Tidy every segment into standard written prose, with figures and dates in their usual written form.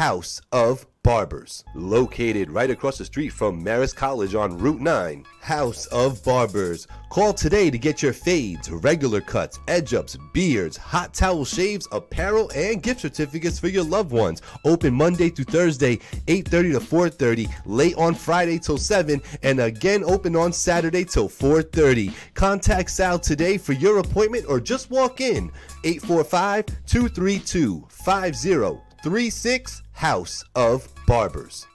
House of Barbers. Located right across the street from Marist College on Route 9. House of Barbers. Call today to get your fades, regular cuts, edge-ups, beards, hot towel shaves, apparel, and gift certificates for your loved ones. Open Monday through Thursday, 8:30 to 4:30, late on Friday till 7, and again open on Saturday till 4:30. Contact Sal today for your appointment or just walk in. 845-232-5036, House of Barbers.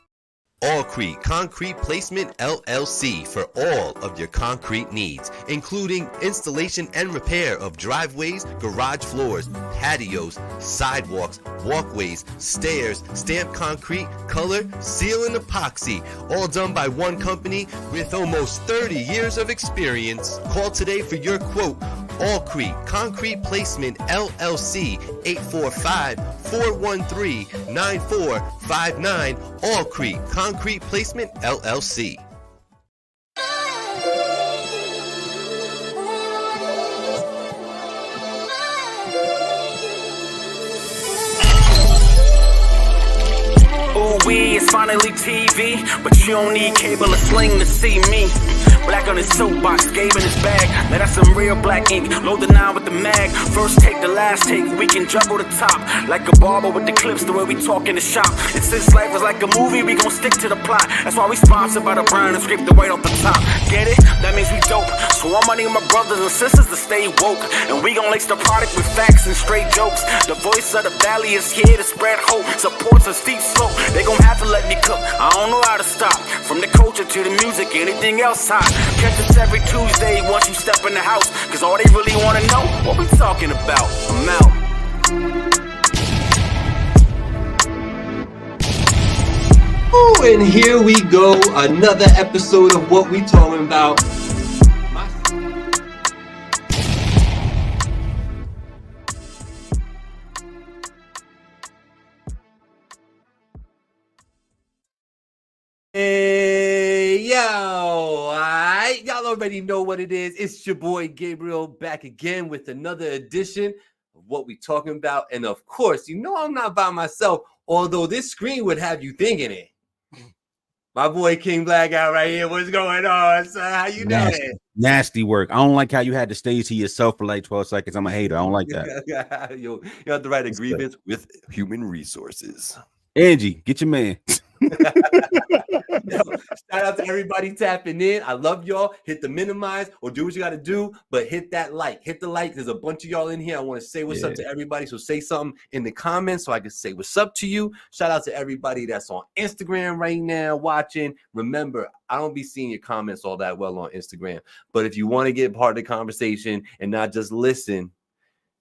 Allcrete Concrete Placement LLC for all of your concrete needs, including installation and repair of driveways, garage floors, patios, sidewalks, walkways, stairs, stamped concrete, color, seal, and epoxy, all done by one company with almost 30 years of experience. Call today for your quote. Allcrete Concrete Placement LLC, 845-413-9459. Allcrete Concrete Placement LLC. Ooh, it's finally TV, but you don't need cable or sling to see me. Black on his soapbox, Gabe in his bag. Now that's some real black ink. Load the 9 with the mag. First take, the last take. We can juggle the top. Like a barber with the clips, the way we talk in the shop. And since life is like a movie, we gon' stick to the plot. That's why we sponsored by the brand and scrape the white off the top. Get it? That means we dope. So I'm money my brothers and sisters to stay woke. And we gon' lace the product with facts and straight jokes. The voice of the valley is here to spread hope. Supports a steep slope. They gon' have to let me cook. I don't know how to stop. From the culture to the music, anything else hot. Catch us every Tuesday once you step in the house. Cause all they really wanna know, what we talking about. I'm out. Ooh, and here we go. Another episode of What We Talking About. Hey, yo, alright, y'all already know what it is. It's your boy Gabriel back again with another edition of What We Talking About. And of course, you know I'm not by myself, although this screen would have you thinking it. My boy King Blackout right here. What's going on, son? How you doing? Nasty work. I don't like how you had to stay to yourself for like 12 seconds. I'm a hater. I don't like that. You have to write a grievance with human resources. Angie, get your man. Yo, shout out to everybody tapping in. I love y'all. Hit the minimize or do what you got to do, but hit that like. Hit the like. There's a bunch of y'all in here. I want to say what's up to everybody. So say something in the comments so I can say what's up to you. Shout out to everybody that's on Instagram right now watching. Remember, I don't be seeing your comments all that well on Instagram, but if you want to get part of the conversation and not just listen,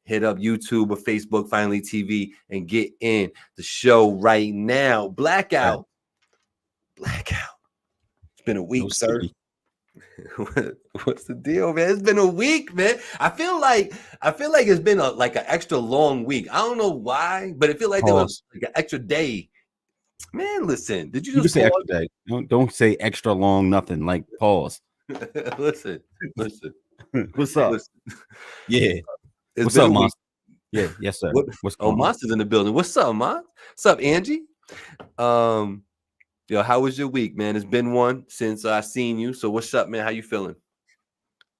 hit up YouTube or Facebook, Finally TV, and get in the show right now. Blackout. It's been a week, sir. What's the deal, man? It's been a week, man. I feel like it's been like an extra long week. I don't know why, but it feel like there was like an extra day. Man, listen, did you just say extra day? Don't say extra long, nothing. Like pause. listen. What's up? Listen. Yeah. What's up, Monster? Yeah, yes, sir. Monster's in the building. What's up, Mon? What's up, Angie? Yo, how was your week, man? It's been one since I seen you. So what's up, man? How you feeling?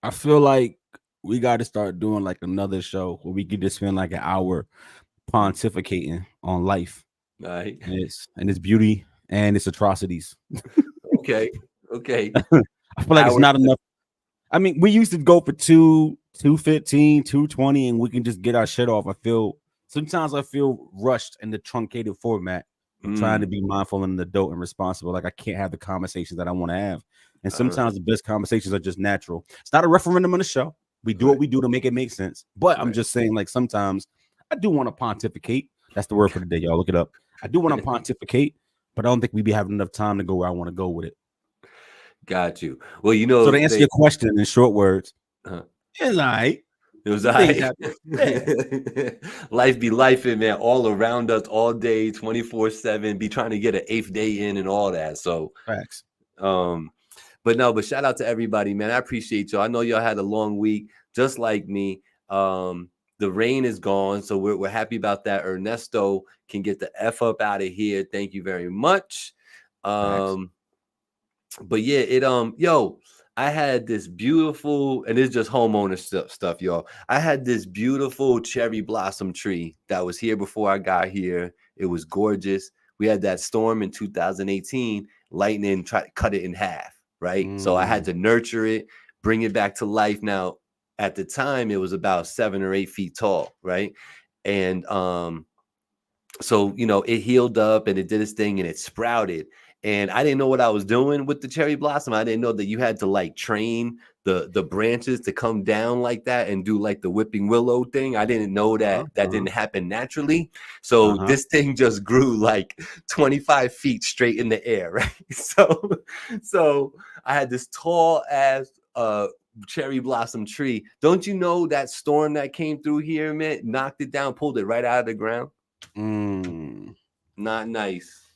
I feel like we got to start doing like another show where we could just spend like an hour pontificating on life, right? And its beauty and its atrocities. Okay. I feel like it's not enough. I mean, we used to go for 215, 220, and we can just get our shit off. Sometimes I feel rushed in the truncated format. I'm trying to be mindful and adult and responsible. Like I can't have the conversations that I want to have. And sometimes the best conversations are just natural. It's not a referendum on the show. We do what we do to make it make sense. But I'm just saying, like, sometimes I do want to pontificate. That's the word for the day, y'all. Look it up. I do want to pontificate, but I don't think we be having enough time to go where I want to go with it. Got you. Well, you know, so to answer your question in short words, it's all right. It was all right. Life be lifing, man, all around us all day, 24/7. Be trying to get an 8th day in and all that. So facts. But shout out to everybody, man. I appreciate y'all. I know y'all had a long week, just like me. the rain is gone, so we're happy about that. Ernesto can get the F up out of here. Thank you very much. But yeah, I had this beautiful, and it's just homeowner stuff, y'all. I had this beautiful cherry blossom tree that was here before I got here. It was gorgeous. We had that storm in 2018, lightning tried to cut it in half, right? So I had to nurture it, bring it back to life. Now, at the time, it was about 7 or 8 feet tall, right? And so it healed up and it did its thing and it sprouted. And I didn't know what I was doing with the cherry blossom. I didn't know that you had to like train the branches to come down like that and do like the whipping willow thing. I didn't know that that didn't happen naturally. So this thing just grew like 25 feet straight in the air, right? So I had this tall ass cherry blossom tree. Don't you know that storm that came through here, man, knocked it down, pulled it right out of the ground? Not nice.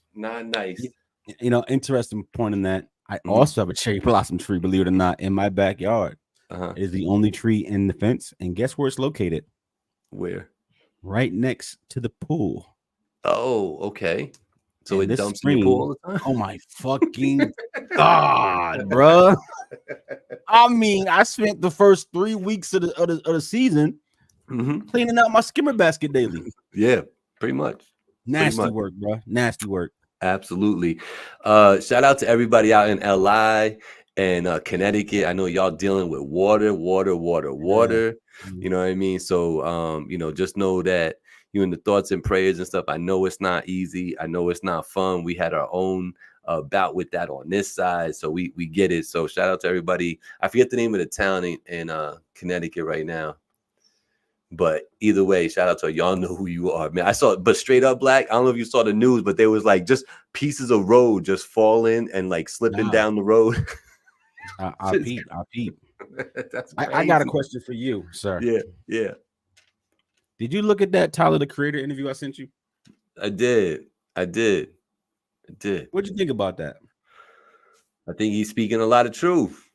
Interesting point in that. I also have a cherry blossom tree, believe it or not, in my backyard. It is the only tree in the fence. And guess where it's located? Where? Right next to the pool. Oh, okay. So and it dumps in your pool all the time? Oh my fucking God, bro. I mean, I spent the first 3 weeks of the season cleaning out my skimmer basket daily. Yeah, pretty much. Nasty work, bro. Nasty work. Absolutely. Shout out to everybody out in LI and Connecticut. I know y'all dealing with water. You know what I mean? So just know that you in the thoughts and prayers and stuff. I know it's not easy. I know it's not fun. We had our own bout with that on this side, so we get it. So shout out to everybody. I forget the name of the town in Connecticut right now. But either way, shout out to y'all. Know who you are, man. I saw it, but straight up, Black. I don't know if you saw the news, but there was like just pieces of road just falling and like slipping down the road. I peep. That's I got a question for you, sir. Yeah. Did you look at that Tyler the Creator interview I sent you? I did. What'd you think about that? I think he's speaking a lot of truth.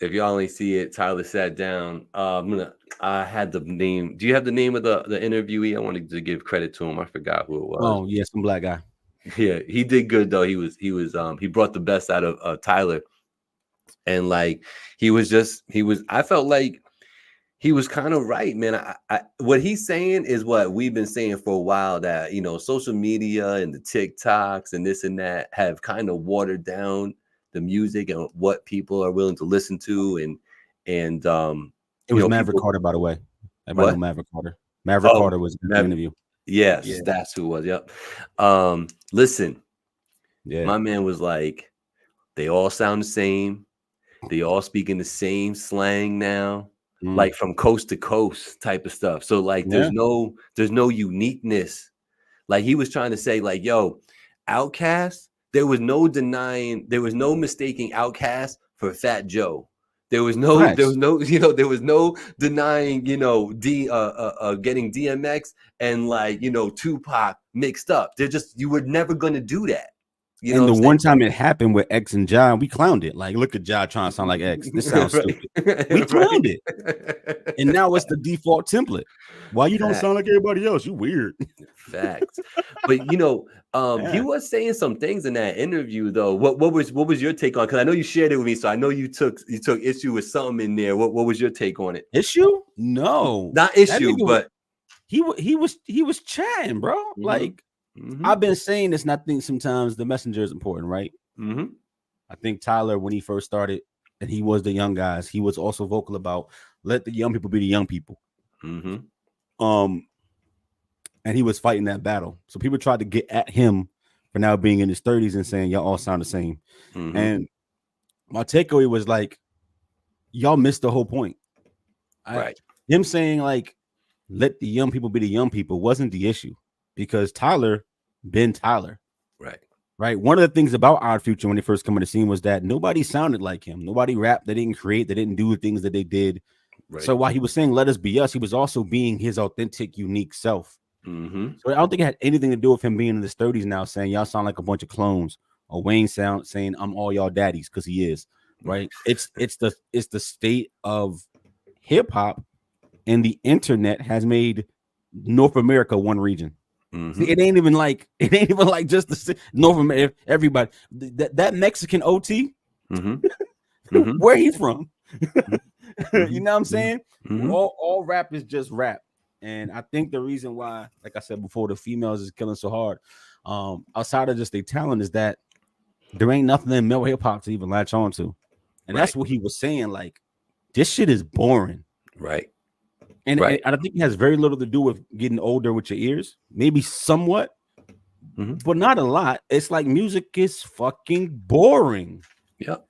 If y'all only see it, Tyler sat down. I had the name. Do you have the name of the interviewee? I wanted to give credit to him. I forgot who it was. Oh, yeah, some black guy. Yeah, he did good though. He brought the best out of Tyler. And like I felt like he was kind of right, man. What he's saying is what we've been saying for a while, that social media and the TikToks and this and that have kind of watered down the music and what people are willing to listen to, and it was Maverick Carter, by the way. Everybody know Maverick Carter. Maverick Carter was in the interview. Yes, that's who it was. Yep. Listen, my man was like, they all sound the same. They all speak in the same slang now, like from coast to coast type of stuff. So like, there's no uniqueness. Like he was trying to say, like, yo, Outkast. There was no mistaking Outkast for Fat Joe. There was no denying, getting DMX and like, Tupac mixed up. You were never going to do that. And the one time it happened with X and John, we clowned it. Like, look at John trying to sound like X. This sounds stupid. We clowned it. And now it's the default template. Why you don't sound like everybody else? You weird. Facts. But he was saying some things in that interview though. What was your take on? Because I know you shared it with me, so I know you took issue with something in there. What was your take on it? Issue? No, not issue, but he was chatting, bro. Like. I've been saying this, and I think sometimes the messenger is important, right? I think Tyler, when he first started, and he was the young guys, he was also vocal about let the young people be the young people. And he was fighting that battle. So people tried to get at him for now being in his 30s and saying y'all all sound the same. And my takeaway was like, y'all missed the whole point. Right. Him saying like, let the young people be the young people wasn't the issue. Because Tyler been Tyler. Right. One of the things about Odd Future when they first come on the scene was that nobody sounded like him. Nobody rapped. They didn't create. They didn't do the things that they did. So while he was saying, let us be us, he was also being his authentic, unique self. So I don't think it had anything to do with him being in his 30s now saying y'all sound like a bunch of clones, or Wayne saying I'm all y'all daddies, because he is. Right. It's the state of hip hop and the internet has made North America one region. See, it ain't even like just the North America. Everybody, that Mexican OT, where he from? You know what I'm saying? All rap is just rap, and I think the reason why, like I said before, the females is killing so hard, outside of just their talent, is that there ain't nothing in male hip hop to even latch on to, and that's what he was saying. Like, this shit is boring, right? And I think it has very little to do with getting older with your ears, maybe somewhat, but not a lot. It's like music is fucking boring. Yep.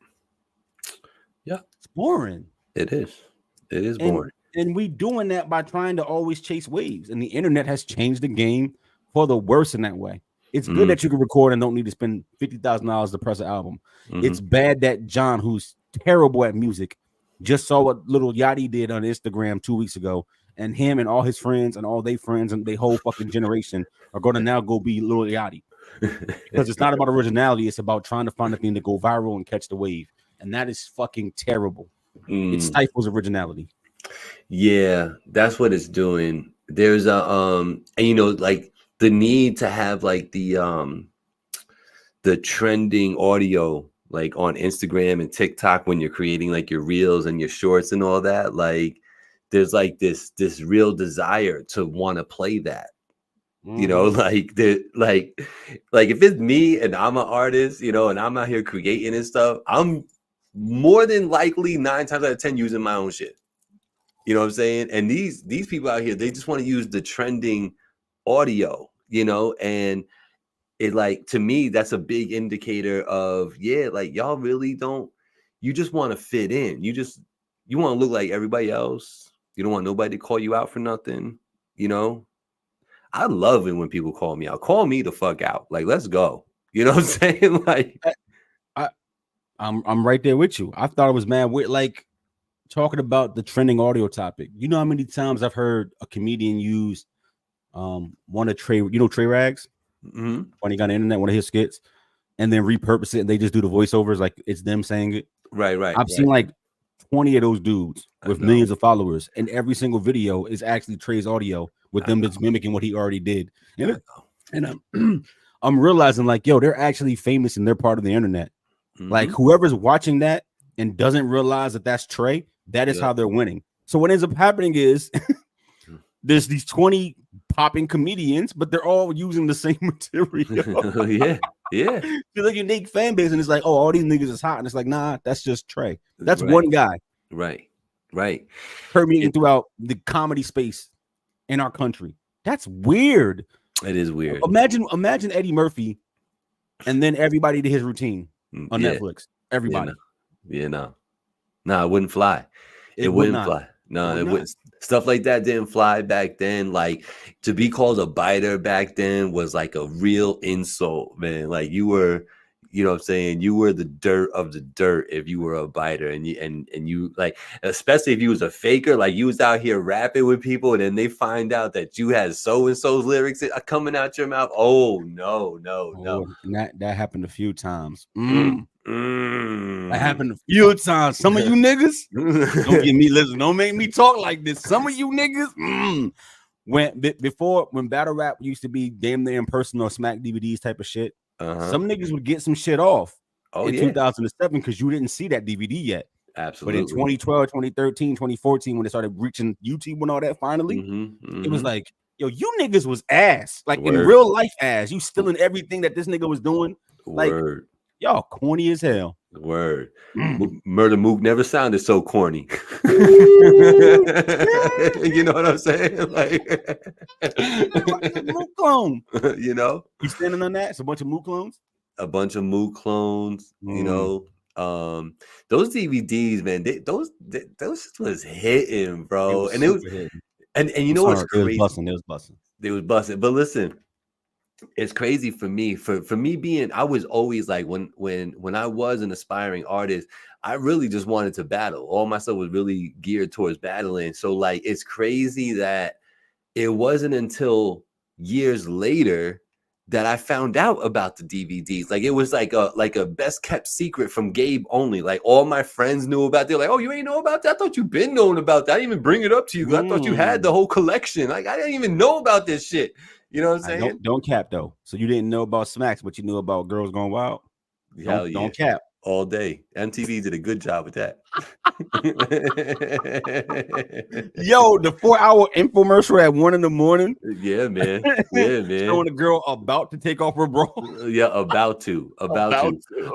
It's boring. It is boring. And we doing that by trying to always chase waves. And the internet has changed the game for the worse in that way. It's good that you can record and don't need to spend $50,000 to press an album. It's bad that John, who's terrible at music, just saw what little Yachty did on Instagram 2 weeks ago, and him and all his friends and all their friends and their whole fucking generation are going to now go be little Yachty. Because it's not about originality. It's about trying to find a thing to go viral and catch the wave. And that is fucking terrible. It stifles originality. Yeah, that's what it's doing. There's a and you know, like the need to have like the trending audio like on Instagram and TikTok when you're creating like your reels and your shorts and all that. Like there's like this real desire to want to play that. You know, like if it's me and I'm an artist, you know, and I'm out here creating and stuff, I'm more than likely 9 times out of 10 using my own shit. You know what I'm saying? And these people out here, they just want to use the trending audio, you know, and it, like, to me, that's a big indicator of, yeah, like y'all really don't, you just want to fit in. You want to look like everybody else. You don't want nobody to call you out for nothing, you know? I love it when people call me out. Call me the fuck out. Like, let's go. You know what I'm saying? Like, I'm right there with you. I thought it was mad weird, like talking about the trending audio topic. You know how many times I've heard a comedian use one of Trey, you know, Trey Rags, when he got on the internet, one of his skits, and then repurpose it and they just do the voiceovers like it's them saying it. Right. I've seen like 20 of those dudes with millions of followers, and every single video is actually Trey's audio with them just mimicking what he already did. And I'm realizing, like, yo, they're actually famous and they're part of the internet. Like, whoever's watching that and doesn't realize that that's Trey, that is how they're winning. So what ends up happening is there's these 20 popping comedians, but they're all using the same material. Yeah. Feel like unique fan base, and it's like, oh, all these niggas is hot, and it's like, nah, that's just Trey. That's one guy. Right. Permeating throughout the comedy space in our country. That's weird. It is weird. Imagine Eddie Murphy, and then everybody did his routine on Netflix. Everybody. No, it wouldn't fly. It wouldn't fly. No, it wouldn't. Stuff like that didn't fly back then. Like, to be called a biter back then was like a real insult, man. Like, you were, you know what I'm saying? You were the dirt of the dirt if you were a biter, and you like, especially if you was a faker, like you was out here rapping with people, and then they find out that you had so and so's lyrics coming out your mouth. Oh no. And that happened a few times. That happened a few times. Some of you niggas, don't get me listen. Don't make me talk like this. Some of you niggas, when battle rap used to be damn near in person or smack DVDs type of shit, some niggas would get some shit off in 2007 because you didn't see that DVD yet. Absolutely. But in 2012, 2013, 2014, when they started reaching YouTube and all that, finally, it was like, yo, you niggas was ass. Like, in real life ass. You stealing everything that this nigga was doing. Like, y'all corny as hell. Murder Mook never sounded so corny. You know what I'm saying? Like, Mook clone. You know, you standing on that? It's a bunch of Mook clones. You know, those DVDs, man. Those was hitting, bro. And it was and you know what's crazy? It was busting. But listen, it's crazy for me. For me being, I was always like, when I was an aspiring artist, I really just wanted to battle. All my stuff was really geared towards battling. So like, it's crazy that it wasn't until years later that I found out about the DVDs. Like it was like a best kept secret from Gabe only. Like all my friends knew about. They're like, "Oh, you ain't know about that? I thought you been knowing about that. I didn't even bring it up to you. 'Cause I thought you had the whole collection. Like I didn't even know about this shit." You know what I'm saying? Don't cap though. So you didn't know about Smacks, but you knew about Girls Gone Wild. Don't cap. All day. MTV did a good job with that. Yo, the 4-hour infomercial at 1 a.m. Yeah, man. Yeah, man. Showing a girl about to take off her bra. Yeah, about to.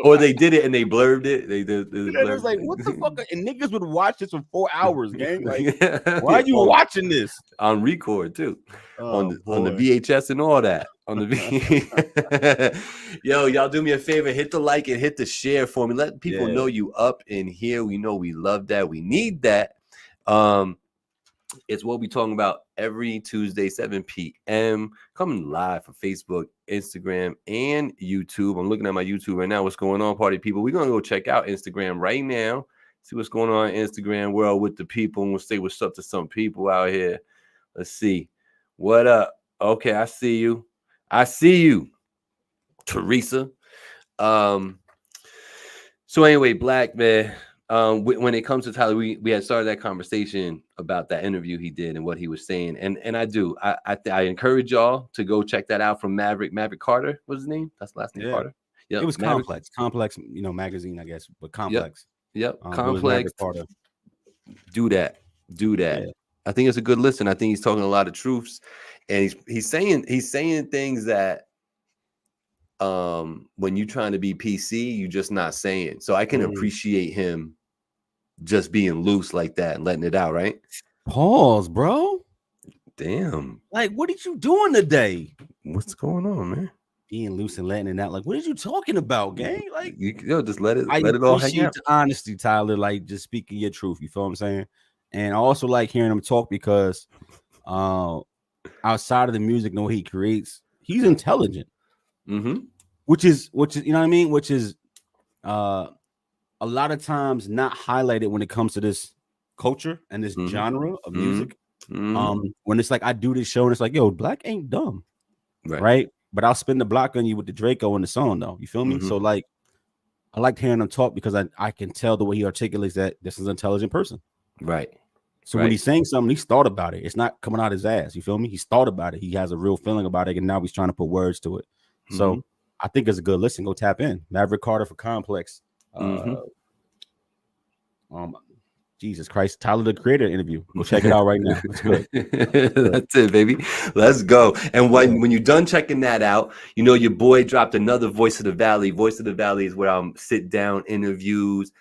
Or they did it and they blurred it. They did. It was like, what the fuck? And niggas would watch this for 4 hours, gang. Like, why are you watching this? On record too. On the VHS and all that. On the Yo, y'all do me a favor, hit the like and hit the share for me. Let people know you up in here. We know we love that. We need that. It's what we talking about every Tuesday, 7 p.m. Coming live from Facebook, Instagram, and YouTube. I'm looking at my YouTube right now. What's going on, party people? We're gonna go check out Instagram right now. See what's going on in Instagram world with the people, and we'll say what's up to some people out here. Let's see. What up? Okay, I see you. Teresa. So anyway, Black man, when it comes to Tyler, we had started that conversation about that interview he did and what he was saying, and I encourage y'all to go check that out from Maverick Carter. What's his name? That's the last name, Carter. Yeah, it was Complex, magazine, I guess, but Complex. Yep. Complex. Carter. Do that. Yeah. I think it's a good listen. I think he's talking a lot of truths, and he's saying things that when you're trying to be PC, you're just not saying. So I can appreciate him just being loose like that and letting it out, right? Pause, bro. Damn. Like, what are you doing today? What's going on, man? Being loose and letting it out. Like, what are you talking about, gang? Like, just let it all hang out. I appreciate the honesty, Tyler. Like, just speaking your truth. You feel what I'm saying? And I also like hearing him talk because outside of the music and what he creates, he's intelligent. Mm-hmm. Which is you know what I mean? Which is a lot of times not highlighted when it comes to this culture and this genre of music. When it's like I do this show and it's like, yo, Black ain't dumb. Right? But I'll spin the block on you with the Draco in the song, though. You feel me? So like I like hearing him talk because I can tell the way he articulates that this is an intelligent person. Right. So when he's saying something, he's thought about it. It's not coming out his ass. You feel me? He's thought about it. He has a real feeling about it, and now he's trying to put words to it. So I think it's a good listen. Go tap in. Maverick Carter for Complex. Jesus Christ, Tyler the Creator interview. Go check it out right now. That's good. That's it, baby. Let's go. And when you're done checking that out, you know your boy dropped another Voice of the Valley. Voice of the Valley is where I'm sit down interviews.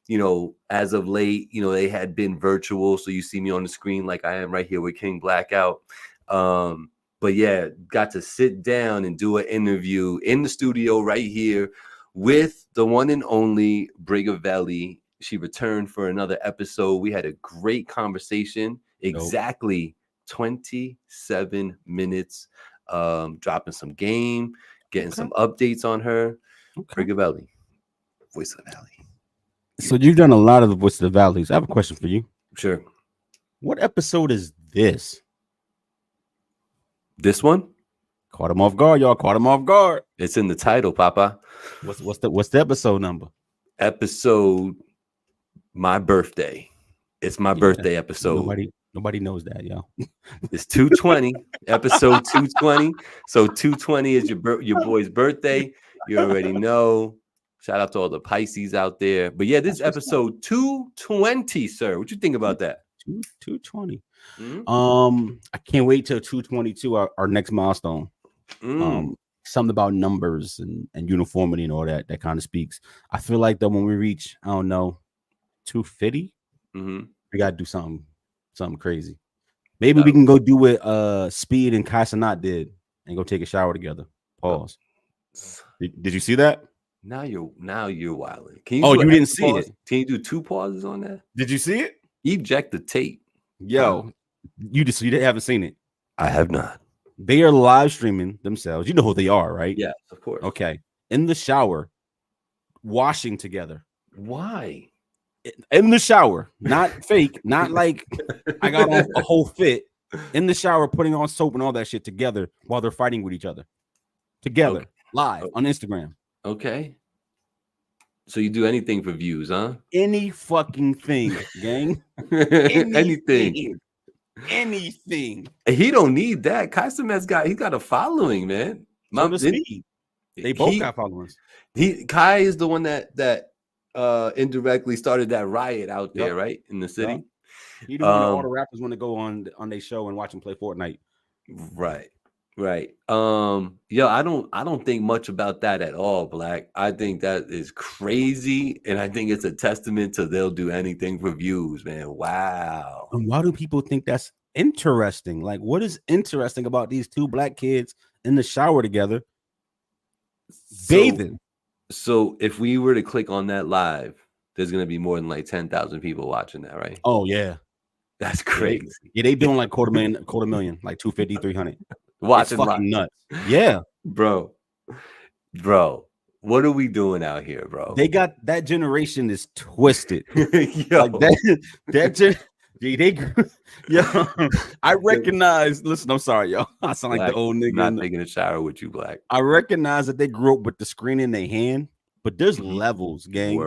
You know, as of late, you know, they had been virtual, so you see me on the screen like I am right here with King Blackout. But yeah, got to sit down and do an interview in the studio right here with the one and only Brigavelli. She returned for another episode. We had a great conversation. Exactly 27 minutes. Dropping some game, getting some updates on her. Brigavelli, Voice of the Valley. So you've done a lot of the Voice of the Valleys. I have a question for you. Sure. What episode is this? This one? Caught him off guard, y'all. Caught him off guard. It's in the title, Papa. What's the episode number? Episode My Birthday. It's my birthday episode. Nobody knows that, y'all. It's 220, episode 220. So 220 is your boy's birthday. You already know. Shout out to all the Pisces out there. But yeah, this is episode 220, sir. What you think about that? 220. I can't wait till 222, our next milestone. Something about numbers and uniformity and all that kind of speaks. I feel like that when we reach, I don't know, 250, we gotta do something crazy. Maybe we can go do what Speed and Kai Cenat did and go take a shower together. Pause. Did you see that? Now you're wilding. Can you you didn't see it? Can you do 2 pauses on that? Did you see it? Eject the tape. Yo, you haven't seen it. I have not. They are live streaming themselves. You know who they are, right? Yeah, of course. Okay. In the shower, washing together. Why? In the shower, not fake, not like I got on a whole fit. In the shower, putting on soap and all that shit together while they're fighting with each other. together Okay. live on Instagram. Okay. So you do anything for views, huh? Any fucking thing, gang. Anything. Anything. He don't need that. He got a following, man. So does Speed. They both got followers. Kai is the one that indirectly started that riot out there, right? In the city. He the one that all the rappers want to go on their show and watch him play Fortnite. Right. I don't think much about that at all, Black. I think that is crazy, and I think it's a testament to they'll do anything for views, man. Wow. And why do people think that's interesting? Like, what is interesting about these two black kids in the shower together, bathing? So if we were to click on that live, there's gonna be more than like 10,000 people watching that, right? Oh yeah, that's crazy. Yeah, they doing like quarter million, like 250, 300. Watching it's fucking nuts. Yeah, bro. What are we doing out here, bro? They got that generation is twisted. Yo. Like I recognize. Listen, I'm sorry, y'all. I sound like Black, the old nigga. Not taking a shower with you, Black. I recognize that they grew up with the screen in their hand, but there's levels, gang.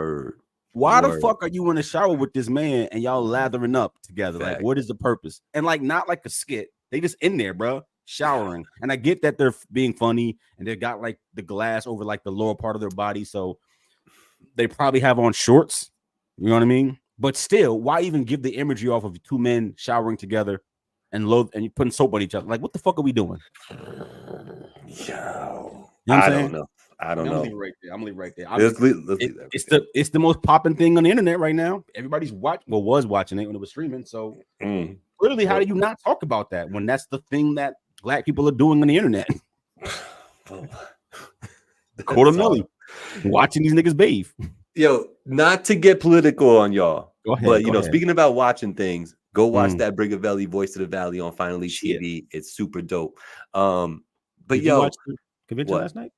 Why the fuck are you in the shower with this man and y'all lathering up together? Fact. Like, what is the purpose? And like, not like a skit. They just in there, bro, showering. And I get that they're being funny and they got like the glass over like the lower part of their body, so they probably have on shorts. You know what I mean? But still, why even give the imagery off of two men showering together and you putting soap on each other? Like, what the fuck are we doing? Yo, you know I don't know. I'm gonna leave right there. Let's leave that it's the most popping thing on the internet right now. Everybody's was watching it when it was streaming. So literally, how do you not talk about that when that's the thing that black people are doing on the internet? Quarter million watching these niggas bathe. Yo, not to get political on y'all, but you know, speaking about watching things, go watch that Brigavelli Voice of the Valley on Finally TV. It's super dope. But did you watch the convention last night?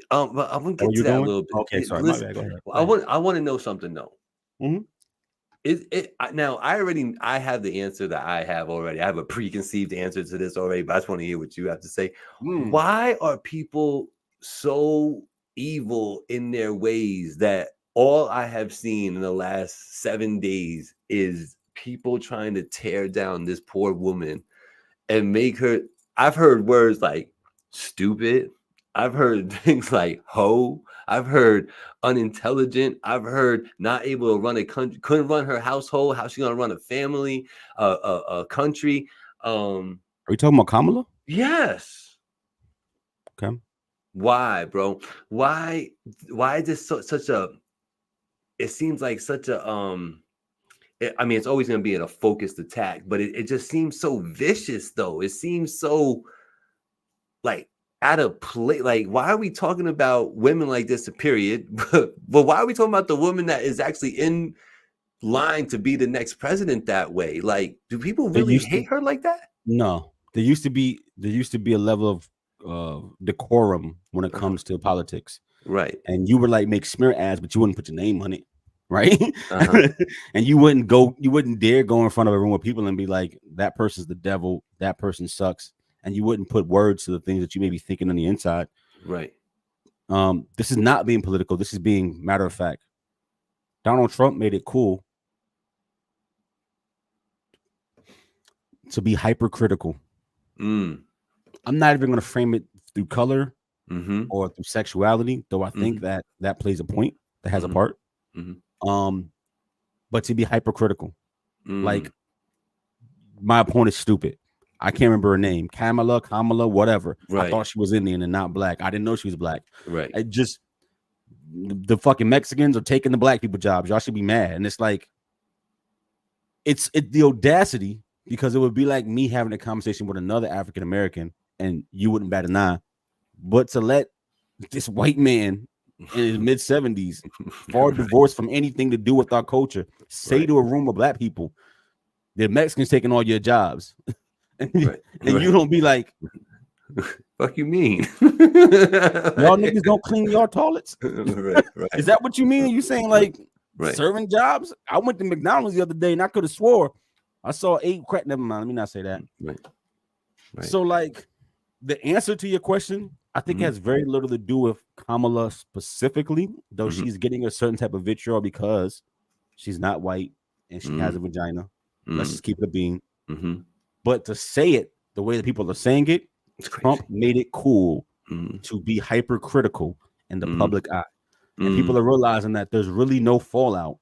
But I'm gonna get to that a little bit. Okay, sorry. Listen, my bad. Go ahead. I want to know something though. Now I have the answer that I have already. I have a preconceived answer to this already, but I just want to hear what you have to say. Why are people so evil in their ways that all I have seen in the last 7 days is people trying to tear down this poor woman and make her? I've heard words like stupid. I've heard things like hoe. I've heard unintelligent. I've heard not able to run a country, couldn't run her household. How's she gonna run a family, a country? Are we talking about Kamala? Yes. Okay. Why, bro? Why is this such a? It seems like such a I mean, it's always gonna be in a focused attack, but it just seems so vicious, though. It seems so like out of place. Like, why are we talking about women like this? Period. But why are we talking about the woman that is actually in line to be the next president that way? Like, do people really hate her like that? No, there used to be a level of decorum when it comes to politics, right? And you would like make smear ads, but you wouldn't put your name on it, right? And you wouldn't dare go in front of a room of people and be like, that person's the devil, that person sucks. And you wouldn't put words to the things that you may be thinking on the inside. Right. This is not being political. This is being matter of fact. Donald Trump made it cool to be hypercritical. I'm not even going to frame it through color or through sexuality, though I think that plays a point, that has a part. But to be hypercritical, like my opponent's stupid. I can't remember her name. Kamala, whatever. Right. I thought she was Indian and not black. I didn't know she was black. Right. The fucking Mexicans are taking the black people jobs. Y'all should be mad. And it's like, it's the audacity, because it would be like me having a conversation with another African American and you wouldn't bat an eye, but to let this white man in his mid-70s, far divorced from anything to do with our culture, say to a room of black people, the Mexicans taking all your jobs. And you don't be like, fuck you mean? Y'all niggas don't clean your toilets? Right. Is that what you mean? You saying like serving jobs? I went to McDonald's the other day and I could have swore I saw 8 crack. Never mind. Let me not say that. Right. So like the answer to your question I think it has very little to do with Kamala specifically, though she's getting a certain type of vitriol because she's not white and she has a vagina. Let's just keep it a bean. But to say it the way that people are saying it, Trump made it cool to be hypercritical in the public eye. And people are realizing that there's really no fallout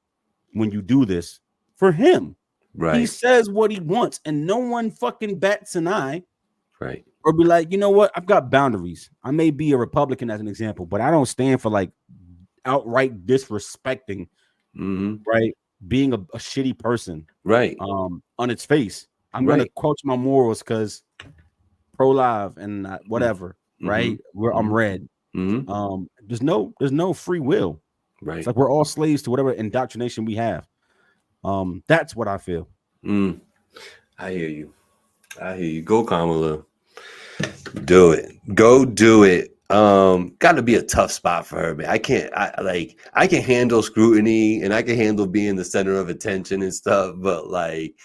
when you do this for him. Right. He says what he wants, and no one fucking bats an eye. Right. Or be like, you know what? I've got boundaries. I may be a Republican as an example, but I don't stand for like outright disrespecting, right? Being a shitty person, right? On its face. I'm gonna quote my morals because pro-life and whatever, right? I'm red. There's no free will. Right. It's like we're all slaves to whatever indoctrination we have. That's what I feel. I hear you. Go, Kamala. Do it. Go do it. Got to be a tough spot for her, man. I can handle scrutiny and I can handle being the center of attention and stuff, but like,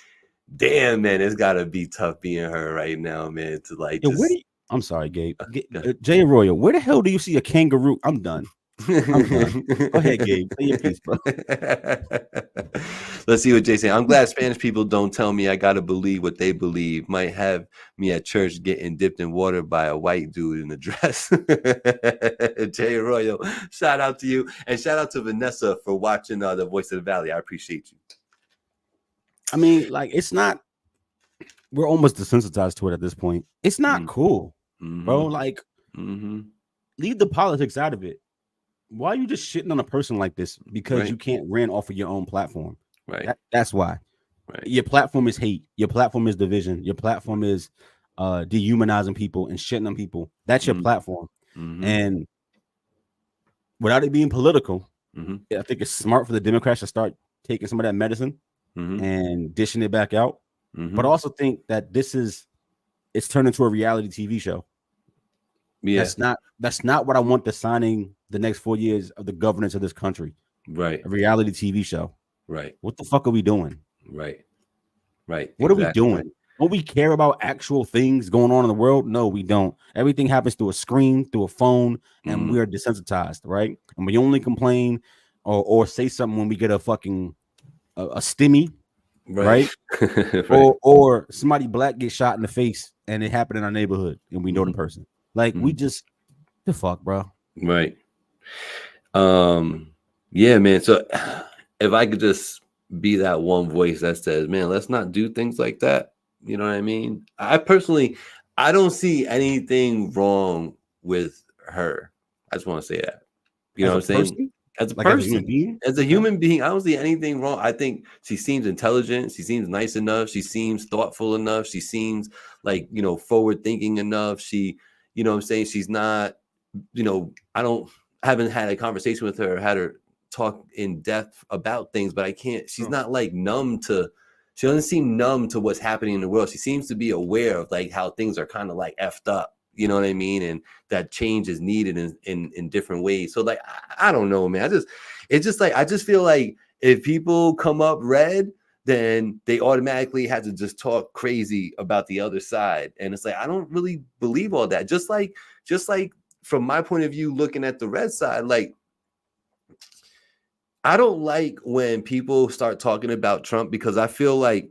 damn, man, it's got to be tough being her right now, man. To like, I'm sorry, Gabe. Jay Royal, where the hell do you see a kangaroo? I'm done. Go ahead, Gabe. Say your piece, bro. Let's see what Jay's saying. I'm glad Spanish people don't tell me I gotta believe what they believe. Might have me at church getting dipped in water by a white dude in a dress. Jay Royal, shout out to you, and shout out to Vanessa for watching The Voice of the Valley. I appreciate you. I mean, like, it's not. We're almost desensitized to it at this point. It's not cool, bro. Like, leave the politics out of it. Why are you just shitting on a person like this because you can't run off of your own platform? Right. That's why. Right. Your platform is hate. Your platform is division. Your platform is dehumanizing people and shitting on people. That's your platform. And without it being political, I think it's smart for the Democrats to start taking some of that medicine and dishing it back out. But I also think that it's turned into a reality TV show. Yeah. That's not what I want designing the next 4 years of the governance of this country. Right. A reality TV show. Right. What the fuck are we doing? Right. What are we doing? Don't we care about actual things going on in the world? No, we don't. Everything happens through a screen, through a phone, and we are desensitized, right? And we only complain or say something when we get a fucking a stimmy, right? Or somebody black gets shot in the face and it happened in our neighborhood and we know the person. Like we just the fuck, bro. Right. Yeah, man. So if I could just be that one voice that says, man, let's not do things like that. You know what I mean? I don't see anything wrong with her. I just want to say that. You know what I'm saying? As a person, as a human being, I don't see anything wrong. I think she seems intelligent. She seems nice enough. She seems thoughtful enough. She seems like, forward thinking enough. She, what I'm saying? She's not, I haven't had a conversation with her, had her talk in depth about things, but she's not like she doesn't seem numb to what's happening in the world. She seems to be aware of like how things are kind of like effed up. You know what I mean? And that change is needed in different ways. So like, I don't know, man. I just feel like if people come up red, then they automatically have to just talk crazy about the other side. And it's like, I don't really believe all that. Just like from my point of view, looking at the red side, like, I don't like when people start talking about Trump because I feel like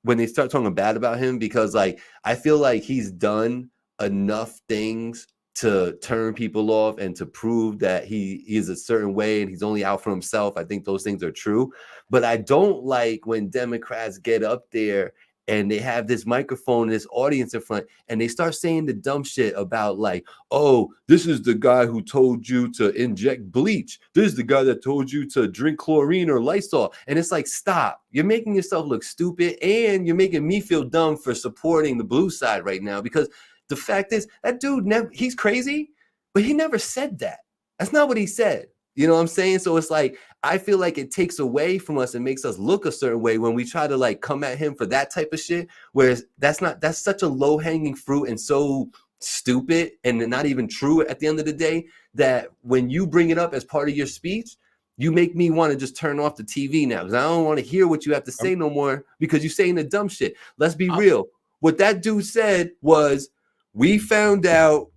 when they start talking bad about him, because like, I feel like he's done enough things to turn people off and to prove that he is a certain way and he's only out for himself. I think those things are true, but I don't like when Democrats get up there and they have this microphone, this audience in front, and they start saying the dumb shit about like, oh, this is the guy who told you to inject bleach. This is the guy that told you to drink chlorine or Lysol. And it's like, stop. You're making yourself look stupid and you're making me feel dumb for supporting the blue side right now, because the fact is that dude he's crazy, but he never said that. That's not what he said. You know what I'm saying? So it's like, I feel like it takes away from us and makes us look a certain way when we try to like come at him for that type of shit. Whereas that's such a low hanging fruit and so stupid and not even true at the end of the day, that when you bring it up as part of your speech, you make me want to just turn off the TV now, because I don't want to hear what you have to say no more because you're saying the dumb shit. Let's be real. What that dude said was, we found out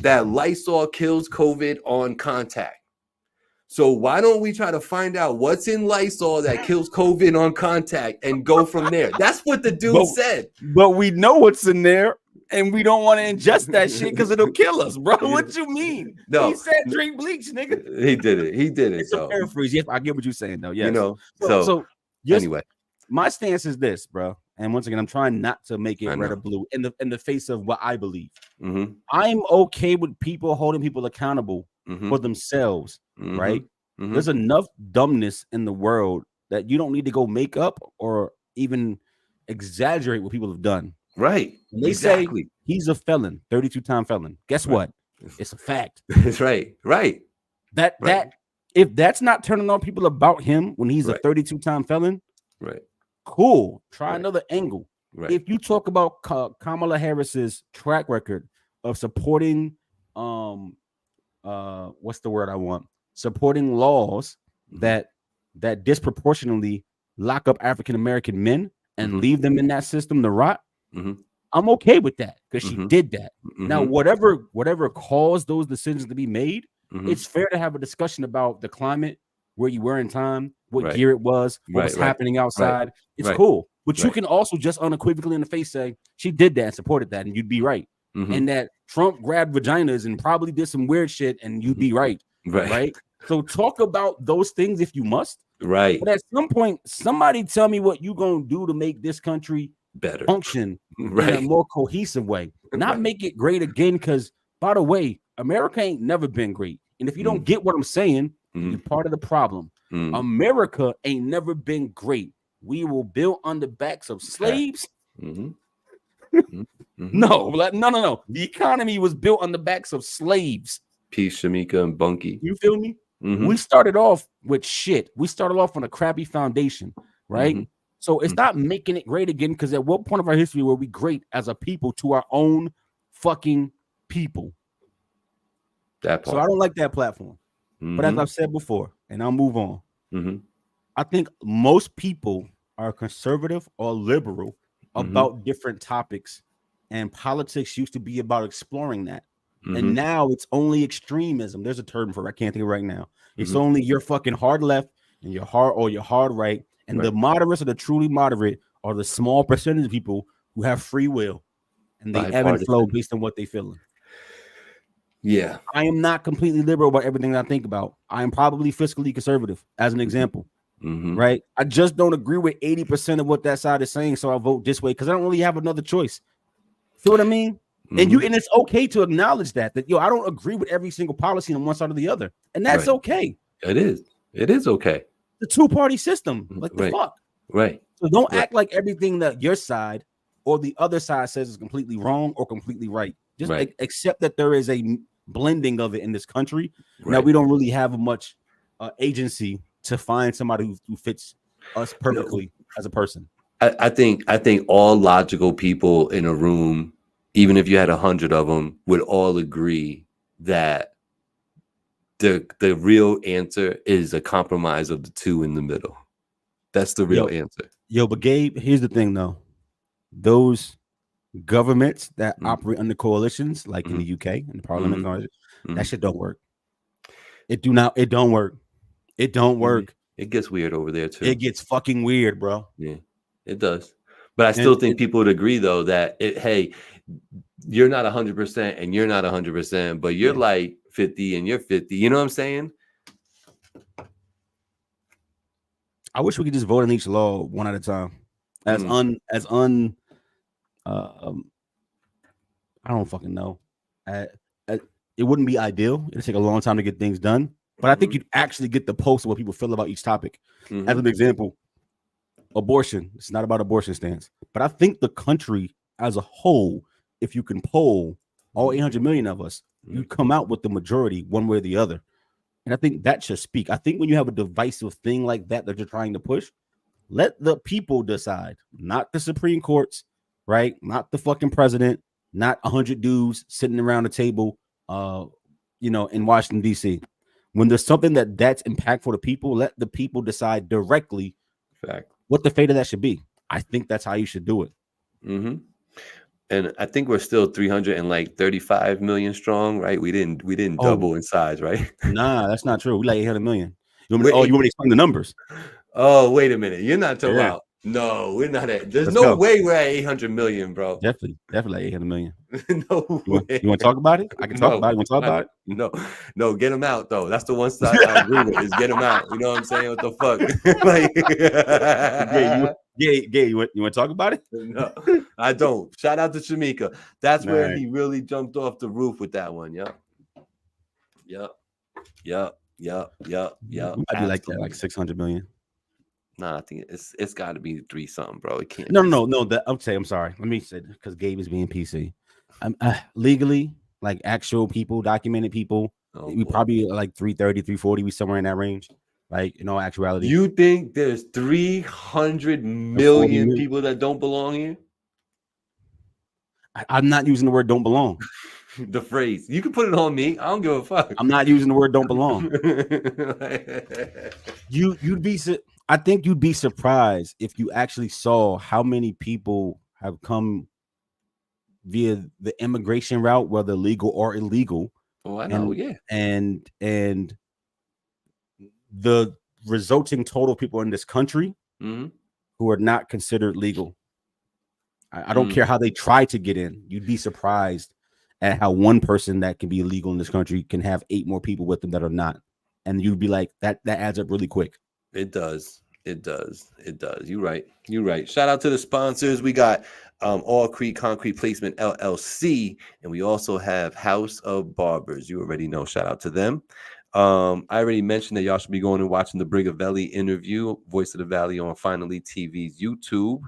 that Lysol kills COVID on contact. So why don't we try to find out what's in Lysol that kills COVID on contact and go from there? That's what the dude said. But we know what's in there, and we don't want to ingest that shit because it'll kill us, bro. What you mean? No, he said drink bleach, nigga. He did it. It's a paraphrase. Yes, I get what you're saying, though. Yes. You know. So anyway, my stance is this, bro. And once again, I'm trying not to make it red or blue in the face of what I believe. Mm-hmm. I'm okay with people holding people accountable mm-hmm. for themselves, mm-hmm. right? Mm-hmm. There's enough dumbness in the world that you don't need to go make up or even exaggerate what people have done. Right. When they say he's a felon, 32-time felon. Guess what? It's a fact. It's right. That if that's not turning on people about him when he's a 32-time felon, right? Cool. Try another angle. Right. If you talk about Kamala Harris's track record of supporting, what's the word I want? Supporting laws that disproportionately lock up African American men and leave them in that system to rot. I'm okay with that because she did that. Now, whatever caused those decisions to be made, it's fair to have a discussion about the climate, where you were in time, what gear it was, what was happening outside. It's cool. But you can also just unequivocally in the face say she did that and supported that, and you'd be right. And that Trump grabbed vaginas and probably did some weird shit, and you'd be right. Right. So talk about those things if you must. Right. But at some point, somebody tell me what you gonna do to make this country better function in a more cohesive way. Not make it great again, because by the way, America ain't never been great. And if you don't get what I'm saying, you're part of the problem. America ain't never been great. We were built on the backs of slaves. No. The economy was built on the backs of slaves. Peace, Shamika, and Bunky. You feel me? We started off with shit. We started off on a crappy foundation, right? So it's not making it great again, because at what point of our history were we great as a people to our own fucking people? That part. So I don't like that platform. But as I've said before, and I'll move on, I think most people are conservative or liberal about different topics, and politics used to be about exploring that. And now it's only extremism. There's a term for it. I can't think of it right now. It's only you're fucking hard left and you're hard right. And the moderates or the truly moderate are the small percentage of people who have free will, and they ebb and flow based on what they feeling. Yeah. I am not completely liberal about everything that I think about. I am probably fiscally conservative, as an example. Right? I just don't agree with 80% of what that side is saying, so I vote this way because I don't really have another choice. Feel what I mean? And it's okay to acknowledge that I don't agree with every single policy on one side or the other, and that's okay. It is okay. The two-party system, like the fuck, right? So don't act like everything that your side or the other side says is completely wrong or completely right. Just accept that there is a blending of it in this country. Now we don't really have much agency to find somebody who fits us perfectly as a person. I think all logical people in a room, even if you had 100 of them, would all agree that the real answer is a compromise of the two in the middle. That's the real answer. But Gabe, here's the thing though. Those governments that operate under coalitions, like in the UK and the Parliament, that shit don't work. It don't work. It don't work. It gets weird over there too. It gets fucking weird, bro. Yeah, it does. But I still think people would agree though that hey, you're not 100% and you're not 100%, but you're like 50 and you're 50. You know what I'm saying? I wish we could just vote on each law one at a time. I don't fucking know. It wouldn't be ideal. It'd take a long time to get things done. But I think you'd actually get the pulse of what people feel about each topic. As an example, abortion. It's not about abortion stance. But I think the country as a whole, if you can poll all 800 million of us, you'd come out with the majority one way or the other. And I think that should speak. I think when you have a divisive thing like that you're trying to push, let the people decide, not the Supreme Courts, right? Not the fucking president, not 100 dudes sitting around the table, in Washington, D.C. When there's something that's impactful to people, let the people decide directly what the fate of that should be. I think that's how you should do it. And I think we're still 335 million strong, right? We didn't double in size, right? Nah, that's not true. We like 800 million. You We're want me to explain the numbers? Oh, wait a minute. You're not talking Yeah. about. No, we're not at. There's Let's no go. way we're at 800 million, bro. Definitely like 800 million. No You way. want to talk about it? I can talk about it. You want to talk about it? No, get him out though. That's the one side I agree with is get him out. You know what I'm saying? What the fuck? Like, you want to talk about it? No, I don't. Shout out to Shamika. That's where he really jumped off the roof with that one. Yep. We might be like that, like 600 million. Nah, I think it's got to be 3 something, bro. It can't. No. I'm sorry. Let me say because Gabe is being PC. Legally, like actual people, documented people, we probably like 330, 340. We somewhere in that range. Like in all actuality, you think there's 300 million people that don't belong here? I'm not using the word "don't belong." The phrase. You can put it on me. I don't give a fuck. I'm not using the word "don't belong." I think you'd be surprised if you actually saw how many people have come via the immigration route, whether legal or illegal. Oh, I know, and the resulting total people in this country who are not considered legal. I don't care how they try to get in. You'd be surprised at how one person that can be illegal in this country can have 8 more people with them that are not. And you'd be like, that adds up really quick. It does. You're right. Shout out to the sponsors. We got All Creek Concrete Placement LLC, and we also have House of Barbers. You already know. Shout out to them. I already mentioned that y'all should be going and watching the Brigavelli interview, Voice of the Valley on Finally TV's YouTube.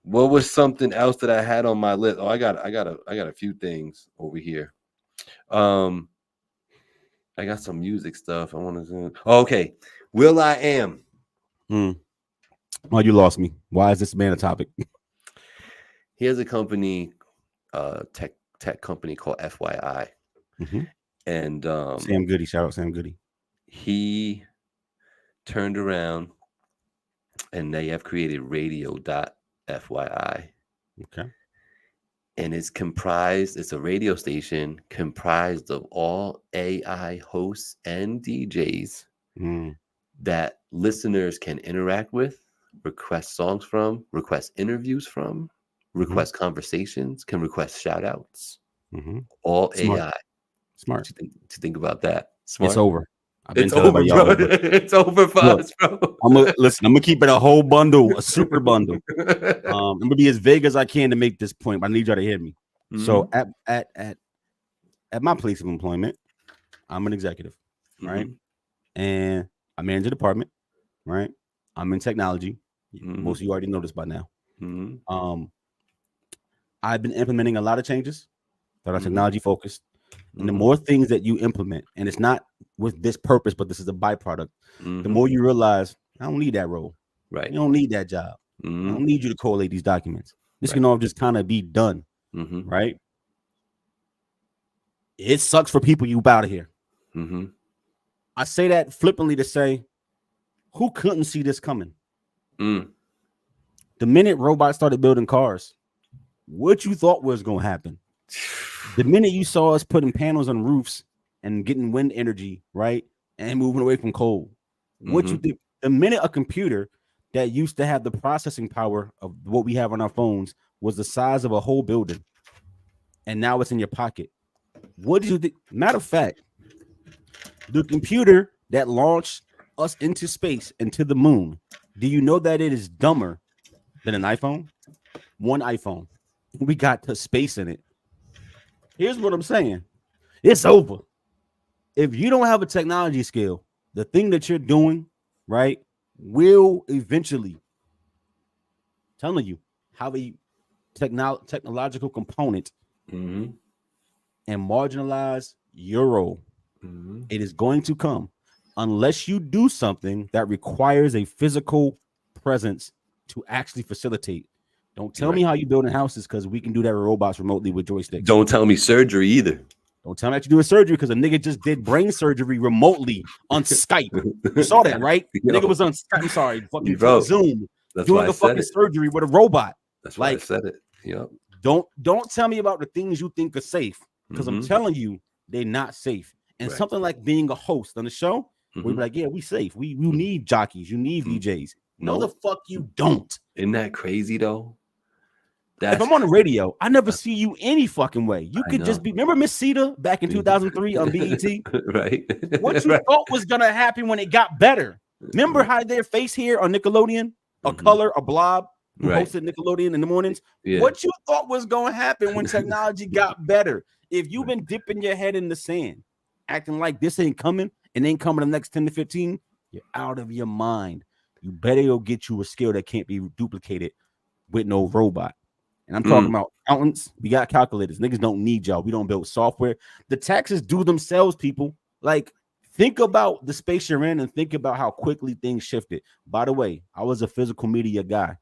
What was something else that I had on my list? Oh, I got a few things over here. I got some music stuff. I want to. Okay, Will I Am. Oh, you lost me. Why is this man a topic? He has a company, tech company called FYI, and Sam Goody. Shout out Sam Goody. He turned around, and they have created radio.fyi. Okay. And it's a radio station comprised of all AI hosts and DJs that listeners can interact with, request songs from, request interviews from, request conversations, can request shout outs. All Smart. AI. Smart. To think about that. Smart. It's over. It's over, bro. It's over for us, bro. I'm gonna keep it a whole bundle, a super bundle. I'm gonna be as vague as I can to make this point, but I need y'all to hear me. So at my place of employment, I'm an executive, right? And I manage a department, right? I'm in technology. Most of you already know this by now. I've been implementing a lot of changes that are technology focused. And the more things that you implement, and it's not with this purpose, but this is a byproduct, the more you realize, I don't need that role. Right. You don't need that job. I don't need you to collate these documents. This can all just kind of be done. Right. It sucks for people you out of here. I say that flippantly to say, who couldn't see this coming? The minute robots started building cars, what you thought was going to happen? The minute you saw us putting panels on roofs and getting wind energy, right, and moving away from coal, what you think? The minute a computer that used to have the processing power of what we have on our phones was the size of a whole building, and now it's in your pocket. What do you think? Matter of fact, the computer that launched us into space, into the moon, do you know that it is dumber than an iPhone? One iPhone. We got to space in it. Here's what I'm saying. It's over. If you don't have a technology skill, the thing that you're doing, right, will eventually, telling you, have a technological component and marginalize your role. It is going to come unless you do something that requires a physical presence to actually facilitate. Don't tell me how you building houses, because we can do that with robots remotely with joysticks. Don't tell me surgery either. Don't tell me that you're doing surgery, because a nigga just did brain surgery remotely on Skype. You saw that, right? The nigga was on Skype. I'm sorry, fucking Zoom, doing a fucking surgery with a robot. That's why I Like, said it. Yep. don't tell me about the things you think are safe, because I'm telling you they're not safe. And something like being a host on the show, we'd be like, yeah, we safe. You need jockeys, you need VJs. No, the fuck you don't. Isn't that crazy though? If I'm on the radio, I never see you any fucking way. You could just be. Remember Miss Sita back in 2003 on BET? Right. What you thought was gonna happen when it got better? Remember how their face here on Nickelodeon, a color, a blob, who hosted Nickelodeon in the mornings? Yeah. What you thought was gonna happen when technology got better? If you've been dipping your head in the sand, acting like this ain't coming and ain't coming the next 10 to 15, you're out of your mind. You better go get you a skill that can't be duplicated with no robot. And I'm talking about accountants. We got calculators. Niggas don't need y'all. We don't build software. The taxes do themselves, people. Like, think about the space you're in and think about how quickly things shifted. By the way, I was a physical media guy.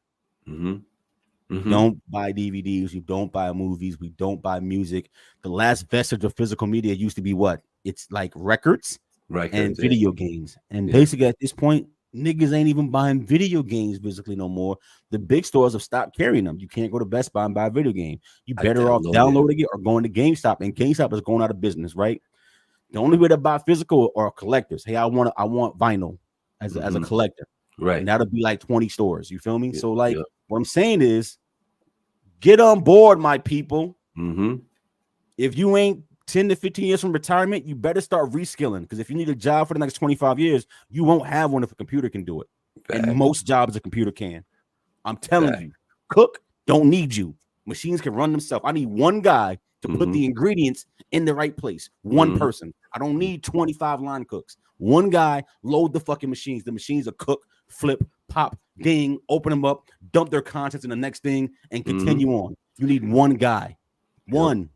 Don't buy DVDs. You don't buy movies. We don't buy music. The last vestige of physical media used to be what? It's like records and video games. And basically at this point, niggas ain't even buying video games physically no more. The big stores have stopped carrying them. You can't go to Best Buy and buy a video game. You better off downloading it or going to GameStop. And GameStop is going out of business, right? The only way to buy physical are collectors. Hey, I want vinyl as a collector. Right. And that'll be like 20 stores. You feel me? So like what I'm saying is get on board, my people. If you ain't 10 to 15 years from retirement, you better start reskilling, because if you need a job for the next 25 years, you won't have one if a computer can do it. And most jobs a computer can. I'm telling you, cook don't need you. Machines can run themselves. I need one guy to put the ingredients in the right place. One person. I don't need 25 line cooks. One guy load the fucking machines. The machines are cook, flip, pop, ding, open them up, dump their contents in the next thing, and continue on. You need one guy. One.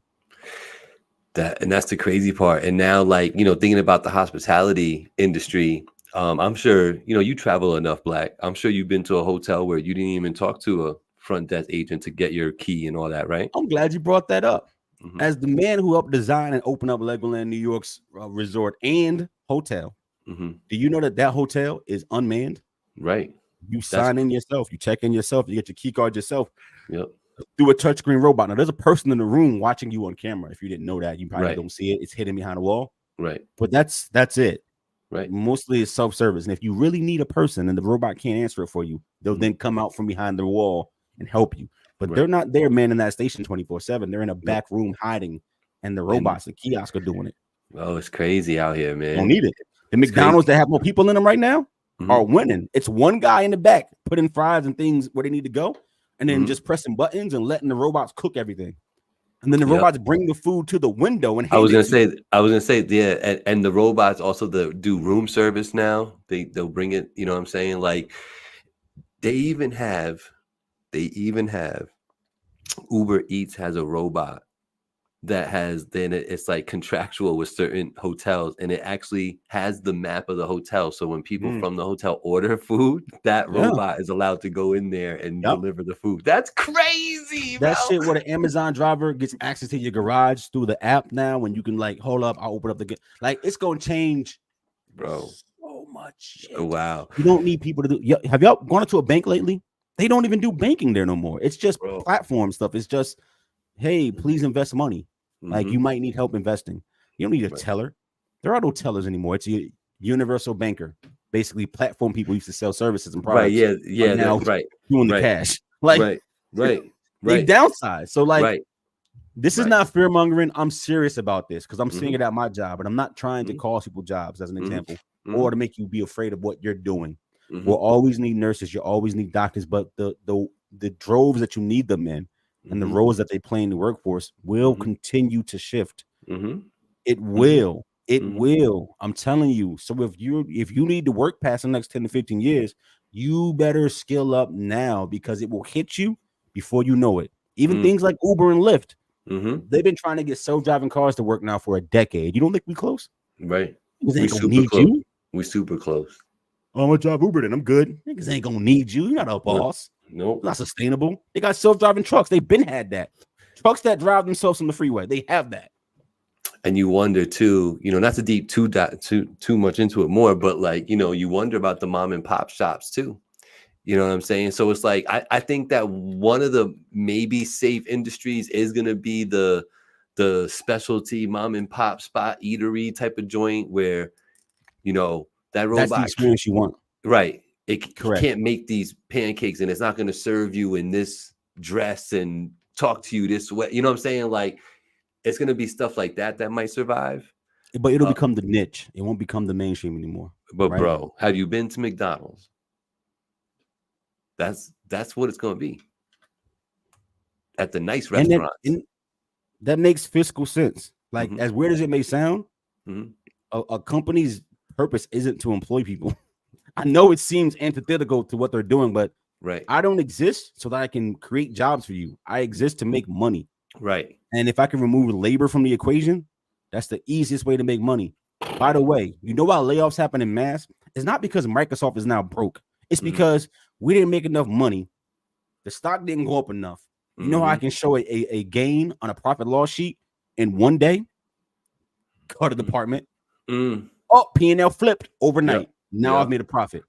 And that's the crazy part. And now, like, you know, thinking about the hospitality industry, I'm sure, you know, you travel enough, Black. I'm sure you've been to a hotel where you didn't even talk to a front desk agent to get your key and all that, right? I'm glad you brought that up. As the man who helped design and open up Legoland New York's resort and hotel, do you know that hotel is unmanned? Right. You sign in yourself, you check in yourself, you get your key card yourself. Through a touchscreen robot. Now, there's a person in the room watching you on camera. If you didn't know that, you probably don't see it. It's hidden behind a wall. Right. But that's it. Right. Mostly it's self-service. And if you really need a person and the robot can't answer it for you, they'll then come out from behind the wall and help you. But they're not there manning that station 24/7. They're in a back room hiding, and the robots, the kiosks are doing it. Oh, it's crazy out here, man. Don't need it. The McDonald's that have more people in them right now are winning. It's one guy in the back putting fries and things where they need to go, and then just pressing buttons and letting the robots cook everything. And then the robots bring the food to the window. And I was gonna say, yeah, and the robots also do room service now. They'll bring it. You know what I'm saying? Like they even have Uber Eats has a robot that has it's like contractual with certain hotels, and it actually has the map of the hotel. So when people from the hotel order food, that robot is allowed to go in there and deliver the food. That's crazy. That shit where the Amazon driver gets access to your garage through the app now, when you can like, hold up, I'll open up the like it's gonna change, bro. So much shit. Oh, wow. You don't need people to do. Have y'all gone into a bank lately? They don't even do banking there no more. It's just platform stuff. It's just, hey, please invest money. Like you might need help investing. You don't need a teller. There are no tellers anymore. It's a universal banker. Basically, platform people used to sell services and products. Right. Yeah. Now doing the cash. Like they downsize. So like this is not fear mongering. I'm serious about this because I'm seeing it at my job, and I'm not trying to cost people jobs as an example or to make you be afraid of what you're doing. We'll always need nurses. You always need doctors, but the droves that you need them in and the roles that they play in the workforce will continue to shift. It will. It will. I'm telling you. So if you need to work past the next 10 to 15 years, you better skill up now because it will hit you before you know it. Even things like Uber and Lyft. They've been trying to get self-driving cars to work now for a decade. You don't think we close? Right. They ain't gonna need you. We super close. I'm gonna drive Uber, then I'm good. Niggas ain't gonna need you. You're not a boss. Nope. Not sustainable. They got self-driving trucks. They've been had that. Trucks that drive themselves on the freeway. They have that. And you wonder too, you know, not to deep too much into it more, but like, you know, you wonder about the mom and pop shops too. You know what I'm saying? So it's like I think that one of the maybe safe industries is gonna be the specialty mom and pop spot eatery type of joint where that That's the robot, experience you want. right? It Correct. can't make these pancakes and it's not gonna serve you in this dress and talk to you this way. You know what I'm saying? Like it's gonna be stuff like that might survive. But it'll become the niche. It won't become the mainstream anymore. But right? bro, have you been to McDonald's? That's what it's gonna be. At the nice restaurants. And that makes fiscal sense. Like as weird as it may sound, a company's purpose isn't to employ people. I know it seems antithetical to what they're doing, but right. I don't exist so that I can create jobs for you. I exist to make money. Right. And if I can remove labor from the equation, that's the easiest way to make money. By the way, you know why layoffs happen in mass? It's not because Microsoft is now broke. It's because we didn't make enough money. The stock didn't go up enough. You know how I can show a gain on a profit loss sheet in one day? Go to the department. Oh, P&L flipped overnight. Yep. Now I've made a profit.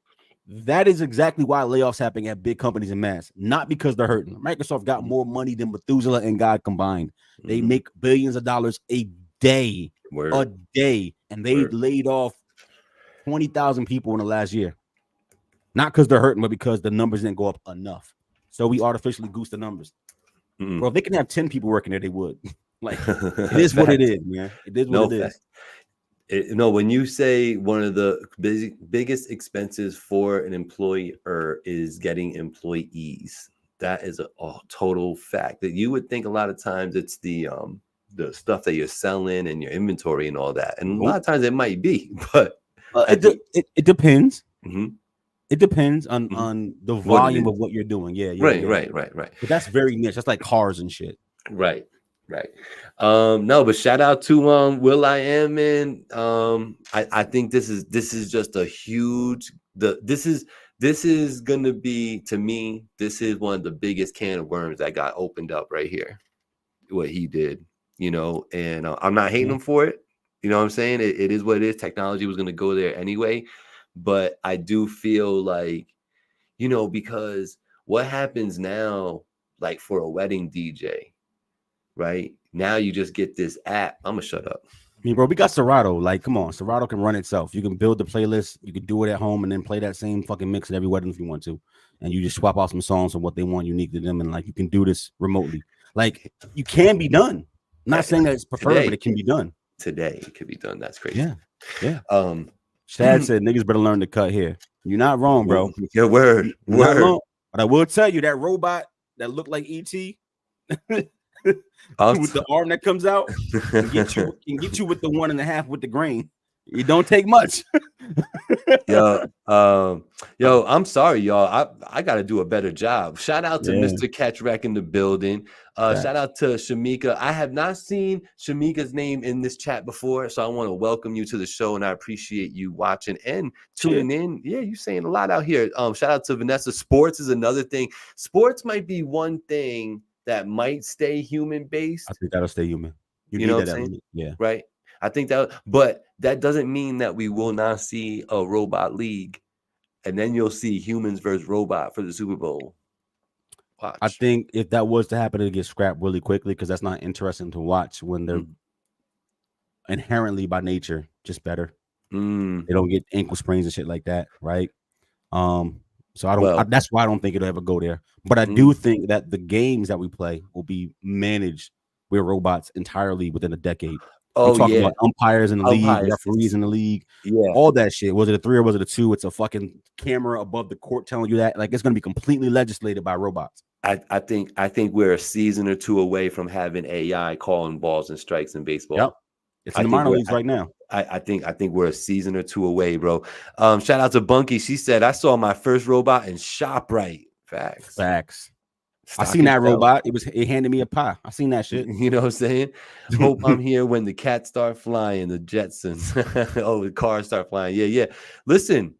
That is exactly why layoffs happen at big companies in mass. Not because they're hurting. Microsoft got more money than Methuselah and God combined. They make billions of dollars a day. A day. And they laid off 20,000 people in the last year. Not because they're hurting, but because the numbers didn't go up enough. So we artificially goose the numbers. Bro, if they can have 10 people working there, they would. Like, it is what it is, man. It is what it is. When you say one of the biggest expenses for an employer is getting employees, that is a total fact. That you would think a lot of times it's the stuff that you're selling and your inventory and all that, and a lot of times it might be, but it depends. It depends on the volume of what you're doing. Yeah. Right. But that's very niche. That's like cars and shit. Right. No, but shout out to Will I Am, and I think this is just a huge this is gonna be, to me, this is one of the biggest can of worms that got opened up right here. What he did, and I'm not hating him for it. You know what I'm saying? It is what it is. Technology was gonna go there anyway. But I do feel like, because what happens now, like for a wedding DJ, right? Now you just get this app. I'm gonna shut up. I mean, bro, we got Serato. Like, come on, Serato can run itself. You can build the playlist. You can do it at home and then play that same fucking mix at every wedding if you want to. And you just swap out some songs of what they want unique to them. And like, you can do this remotely. Like, you can be done. I'm not saying that it's preferred, but it can be done. Today, it could be done. That's crazy. Yeah. Shad said niggas better learn to cut hair. You're not wrong, bro. Your word. Not wrong. But I will tell you that robot that looked like E.T. with the arm that comes out can get you with the 1.5 with the grain. It don't take much. Yo, I'm sorry, y'all. I got to do a better job. Shout out to Mr. Catchrack in the building. Shout out to Shamika. I have not seen Shamika's name in this chat before, so I want to welcome you to the show, and I appreciate you watching and tuning in. Yeah, you're saying a lot out here. Shout out to Vanessa. Sports is another thing. Sports might be one thing that might stay human based. I think that'll stay human. You know what I'm saying? Yeah. Right. I think but that doesn't mean that we will not see a robot league, and then you'll see humans versus robot for the Super Bowl. Watch. I think if that was to happen, it'd get scrapped really quickly because that's not interesting to watch when they're inherently by nature just better. They don't get ankle sprains and shit like that, right? So I don't. That's why I don't think it'll ever go there. But I do think that the games that we play will be managed with robots entirely within a decade. Oh, we're talking about umpires in the league, referees in the league, all that shit. Was it a 3 or was it a 2? It's a fucking camera above the court telling you that. Like, it's going to be completely legislated by robots. I think we're a season or 2 away from having AI calling balls and strikes in baseball. Yep. It's in the minor leagues right now. I think we're a season or 2 away, bro. Shout out to Bunky. She said, I saw my first robot in ShopRite. Facts. I seen that robot. It handed me a pie. I seen that shit. You know what I'm saying? Hope I'm here when the cats start flying, the Jetsons. The cars start flying. Yeah. Listen,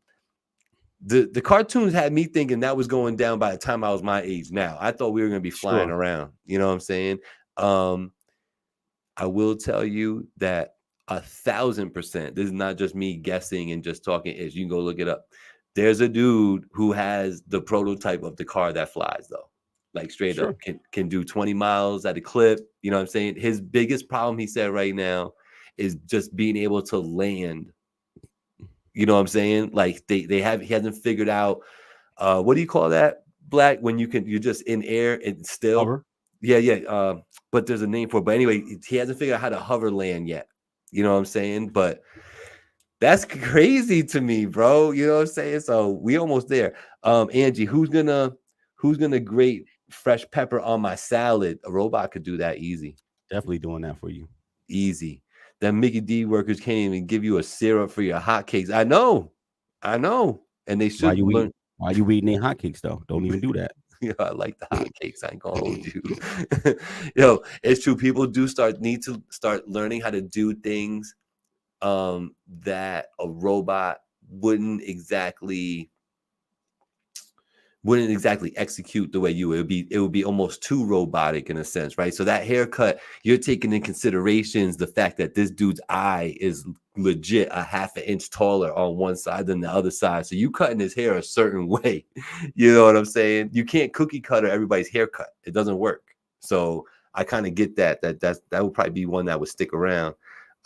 the cartoons had me thinking that was going down by the time I was my age now. I thought we were going to be flying around. You know what I'm saying? I will tell you that 1,000%, this is not just me guessing and just talking, is you can go look it up. There's a dude who has the prototype of the car that flies, though. Like straight Sure. up, can do 20 miles at a clip. You know what I'm saying? His biggest problem, he said right now, is just being able to land. You know what I'm saying? Like he hasn't figured out what do you call that, Black, when you're just in air and still. Hover. Yeah. But there's a name for it. But anyway, he hasn't figured out how to hover land yet. You know what I'm saying? But that's crazy to me, bro. You know what I'm saying? So we almost there. Angie, who's gonna grate fresh pepper on my salad? A robot could do that easy. Definitely doing that for you. Easy. Them Mickey D workers can't even give you a syrup for your hotcakes. I know. And they should learn. Why you eating their hotcakes though? Don't even do that. Yeah, I like the hotcakes. I ain't gonna hold you. Yo, it's true. People need to start learning how to do things that a robot wouldn't exactly execute the way you would. It would be almost too robotic in a sense, right? So that haircut, you're taking in considerations the fact that this dude's eye is legit a half an inch taller on one side than the other side. So you cutting his hair a certain way. You know what I'm saying? You can't cookie cutter everybody's haircut. It doesn't work. So I kind of get that would probably be one that would stick around.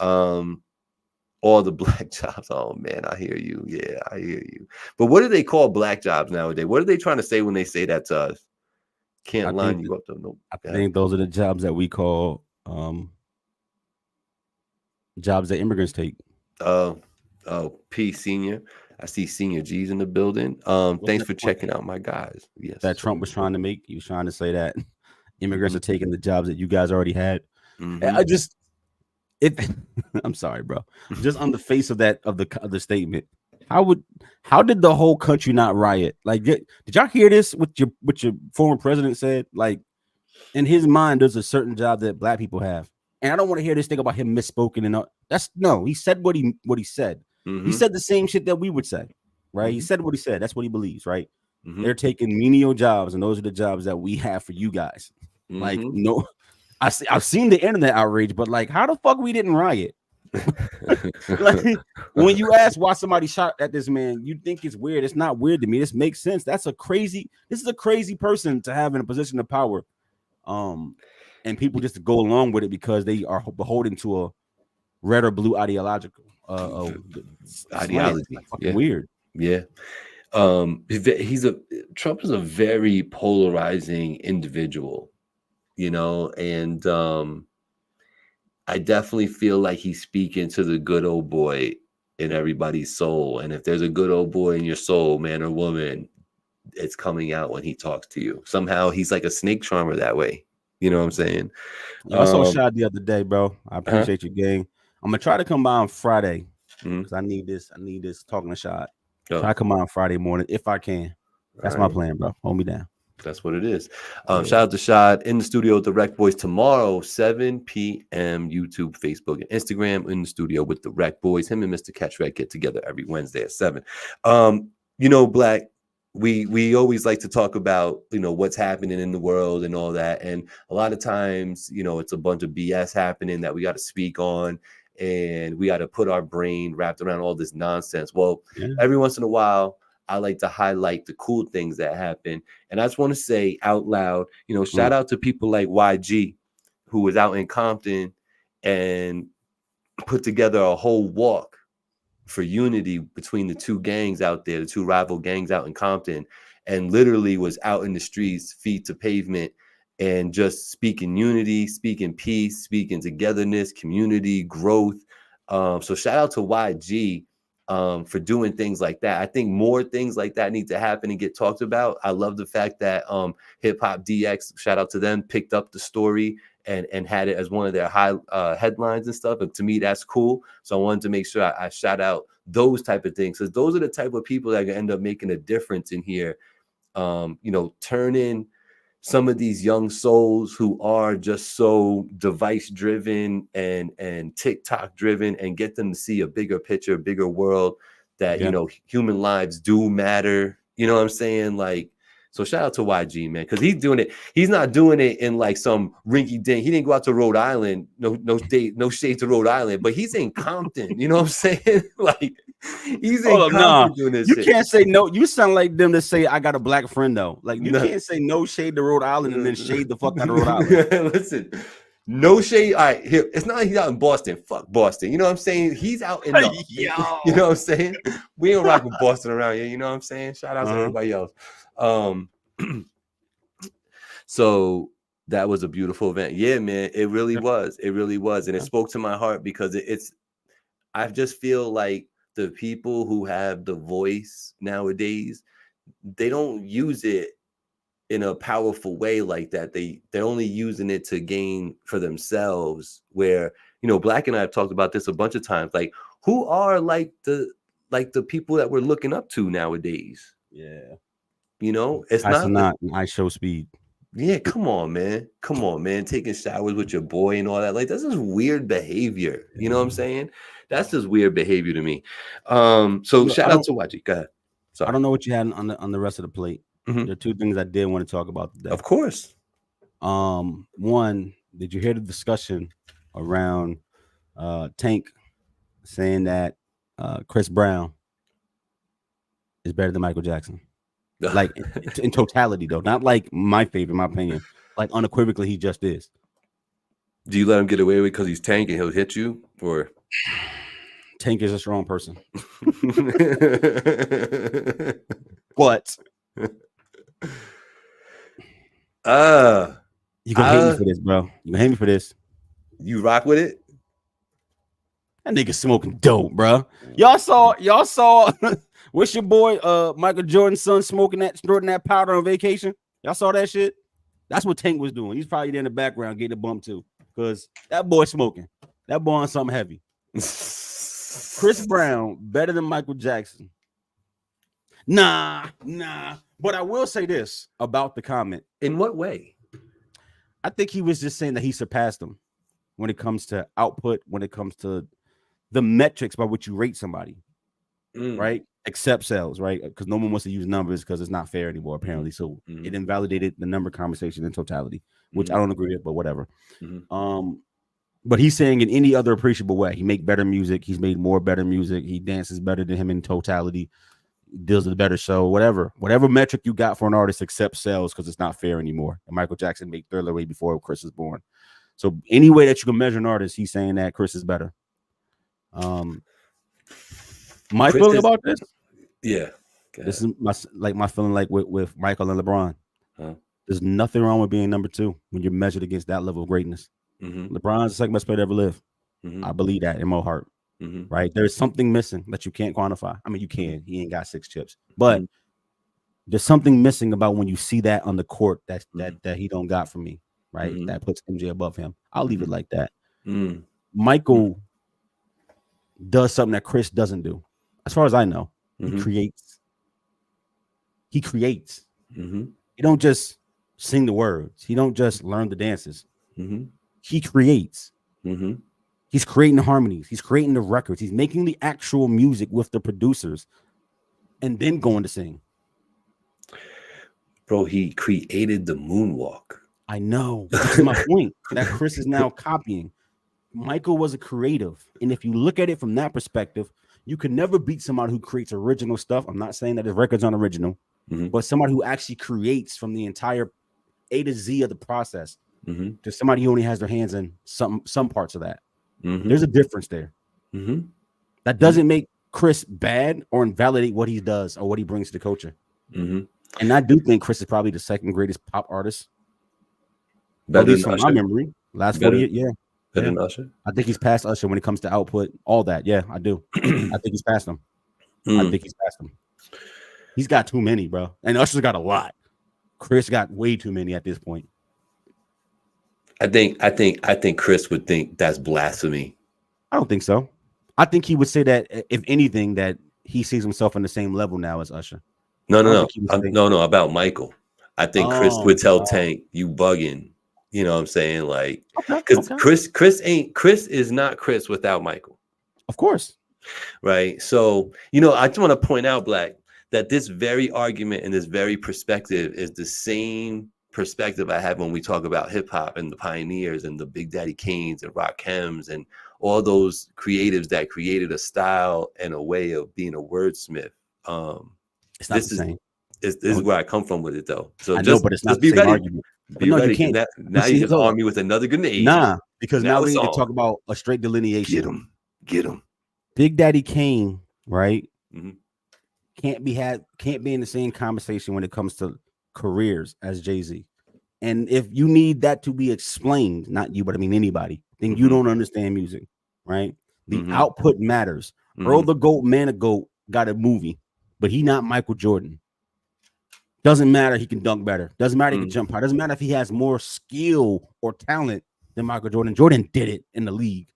All the black jobs. Oh man, I hear you. Yeah, I hear you. But what do they call black jobs nowadays? What are they trying to say when they say that to us? Can't line you up though. Nope. I think those are the jobs that we call jobs that immigrants take. Oh, P Senior. I see Senior G's in the building. Thanks for checking out my guys. Yes. That Trump was trying to make. He was trying to say that immigrants are taking the jobs that you guys already had. I'm sorry, bro. Just on the face of the statement, how did the whole country not riot? Like, did y'all hear this? What your former president said? Like, in his mind, there's a certain job that black people have, and I don't want to hear this thing about him misspoken and all. He said what he said. He said the same shit that we would say, right? He said what he said. That's what he believes, right? They're taking menial jobs, and those are the jobs that we have for you guys. Like, no. I've seen the internet outrage, but like, how the fuck we didn't riot? Like, when you ask why somebody shot at this man, you think it's weird. It's not weird to me. This makes sense. This is a crazy person to have in a position of power. And people just go along with it because they are beholden to a red or blue ideological ideology. Like, fucking weird. Yeah. Trump is a very polarizing individual. You know, and I definitely feel like he's speaking to the good old boy in everybody's soul. And if there's a good old boy in your soul, man or woman, it's coming out when he talks to you. Somehow he's like a snake charmer that way. You know what I'm saying? I saw Shad the other day, bro. I appreciate your gang. I'm gonna try to come by on Friday because I need this talking to Shad. Try to come by on Friday morning if I can. That's my plan, bro. Hold me down. That's what it is. Shout out to Shad in the studio with the Rec Boys tomorrow, 7 p.m. YouTube, Facebook, and Instagram. In the studio with the Rec Boys. Him and Mr. Catch Rec get together every Wednesday at 7. You know, Black, we always like to talk about, you know, what's happening in the world and all that. And a lot of times, you know, it's a bunch of BS happening that we got to speak on, and we got to put our brain wrapped around all this nonsense. Well, every once in a while, I like to highlight the cool things that happen. And I just want to say out loud, you know, shout out to people like YG, who was out in Compton and put together a whole walk for unity between the two gangs out there, the two rival gangs out in Compton, and literally was out in the streets, feet to pavement, and just speaking unity, speaking peace, speaking togetherness, community, growth. So shout out to YG for doing things like that. I think more things like that need to happen and get talked about. I love the fact that Hip Hop DX, shout out to them, picked up the story and had it as one of their high headlines and stuff. And to me, that's cool. So I wanted to make sure I shout out those type of things, because those are the type of people that are gonna end up making a difference in here. You know, turning some of these young souls who are just so device driven and TikTok driven, and get them to see a bigger picture, bigger world, that, you know, human lives do matter. You know what I'm saying? Like, so shout out to YG, man, because he's doing it. He's not doing it in like some rinky dink. He didn't go out to Rhode Island. No shade to Rhode Island, but he's in Compton. You know what I'm saying? Like, He's Hold in up, nah. Concord doing this You shit. can't say no. You sound like them that say I got a black friend though. Like you No. can't say no shade to Rhode Island and then shade the fuck out of Rhode Island. Listen, no shade. All right, here. It's not like he's out in Boston. Fuck Boston. You know what I'm saying? He's out in the. Yo. You know what I'm saying? We don't rock with Boston around here. You know what I'm saying? Shout out to everybody else. So that was a beautiful event. Yeah, man. It really was. It really was, and it spoke to my heart because it's. I just feel like the people who have the voice nowadays, they don't use it in a powerful way like that. They're only using it to gain for themselves. Where, you know, Black and I have talked about this a bunch of times. Like, who are like the people that we're looking up to nowadays? Yeah, you know, it's not I show speed. Yeah, come on, man. Come on, man. Taking showers with your boy and all that. Like, that's just weird behavior. You know what I'm saying? That's just weird behavior to me. So shout out to YG. Go ahead. Sorry. I don't know what you had on the rest of the plate. There are two things I did want to talk about today. Of course. One, did you hear the discussion around Tank saying that Chris Brown is better than Michael Jackson? Like in totality, though, not like my favorite, my opinion. Like unequivocally, he just is. Do you let him get away with it because he's Tank and he'll hit you, or Tank is a strong person? But you gonna hate me for this, bro. You gonna hate me for this? You rock with it? That nigga smoking dope, bro. Y'all saw. What's your boy Michael Jordan's son snorting that powder on vacation? Y'all saw that shit? That's what Tank was doing. He's probably there in the background getting a bump too. Because that boy smoking. That boy on something heavy. Chris Brown better than Michael Jackson. Nah. But I will say this about the comment. In what way? I think he was just saying that he surpassed him when it comes to output, when it comes to the metrics by which you rate somebody. Right? Except sales, right? Because no one wants to use numbers because it's not fair anymore, apparently. So it invalidated the number conversation in totality, which I don't agree with, but whatever. But he's saying in any other appreciable way, he make better music, he's made more better music, he dances better than him in totality, deals with a better show, whatever metric you got for an artist except sales, because it's not fair anymore. And Michael Jackson made Thriller way before Chris was born. So any way that you can measure an artist, he's saying that Chris is better. My Chris feeling about this, this is my feeling like with Michael and LeBron. There's nothing wrong with being number two when you're measured against that level of greatness. LeBron's the second best player to ever live. I believe that in my heart. Right? There's something missing that you can't quantify. I mean, you can. He ain't got 6 chips, but there's something missing about when you see that on the court that he don't got from me. Right? That puts MJ above him. I'll leave it like that. Michael does something that Chris doesn't do. As far as I know, he creates. He don't just sing the words. He don't just learn the dances. He creates. He's creating the harmonies. He's creating the records. He's making the actual music with the producers and then going to sing. Bro, he created the moonwalk. I know. That's my point. That Chris is now copying. Michael was a creative. And if you look at it from that perspective, you can never beat somebody who creates original stuff. I'm not saying that his record's unoriginal, but somebody who actually creates from the entire A to Z of the process. To somebody who only has their hands in some parts of that. There's a difference there. That doesn't make Chris bad or invalidate what he does or what he brings to the culture. And I do think Chris is probably the second greatest pop artist. At least from my memory. Last 40 years, yeah. Better than Usher? I think he's past Usher when it comes to output, all that. Yeah, I do. I think he's past him. He's got too many, bro. And Usher's got a lot. Chris got way too many at this point. I think Chris would think that's blasphemy. I don't think so. I think he would say that, if anything, that he sees himself on the same level now as Usher. No, about Michael. I think Chris would tell Tank, you bugging. You know what I'm saying? Like, because Chris is not Chris without Michael. Of course. Right. So, you know, I just want to point out, Black, that this very argument and this very perspective is the same perspective I have when we talk about hip hop and the pioneers and the Big Daddy Kanes and Rakems and all those creatives that created a style and a way of being a wordsmith. It's not the same. This is where I come from with it, though. So I know, but it's not the same argument. Be ready. You can't. Now you just arm me with another grenade. Nah, because now we need to talk about a straight delineation. Get him. Big Daddy Kane, right? Mm-hmm. Can't be in the same conversation when it comes to careers as Jay-Z. And if you need that to be explained, not you, but I mean anybody, then you don't understand music, right? The output matters. Earl the GOAT, Man of GOAT got a movie, but he not Michael Jordan. Doesn't matter. He can dunk better. Doesn't matter. He can jump high. Doesn't matter if he has more skill or talent than Michael Jordan. Jordan did it in the league.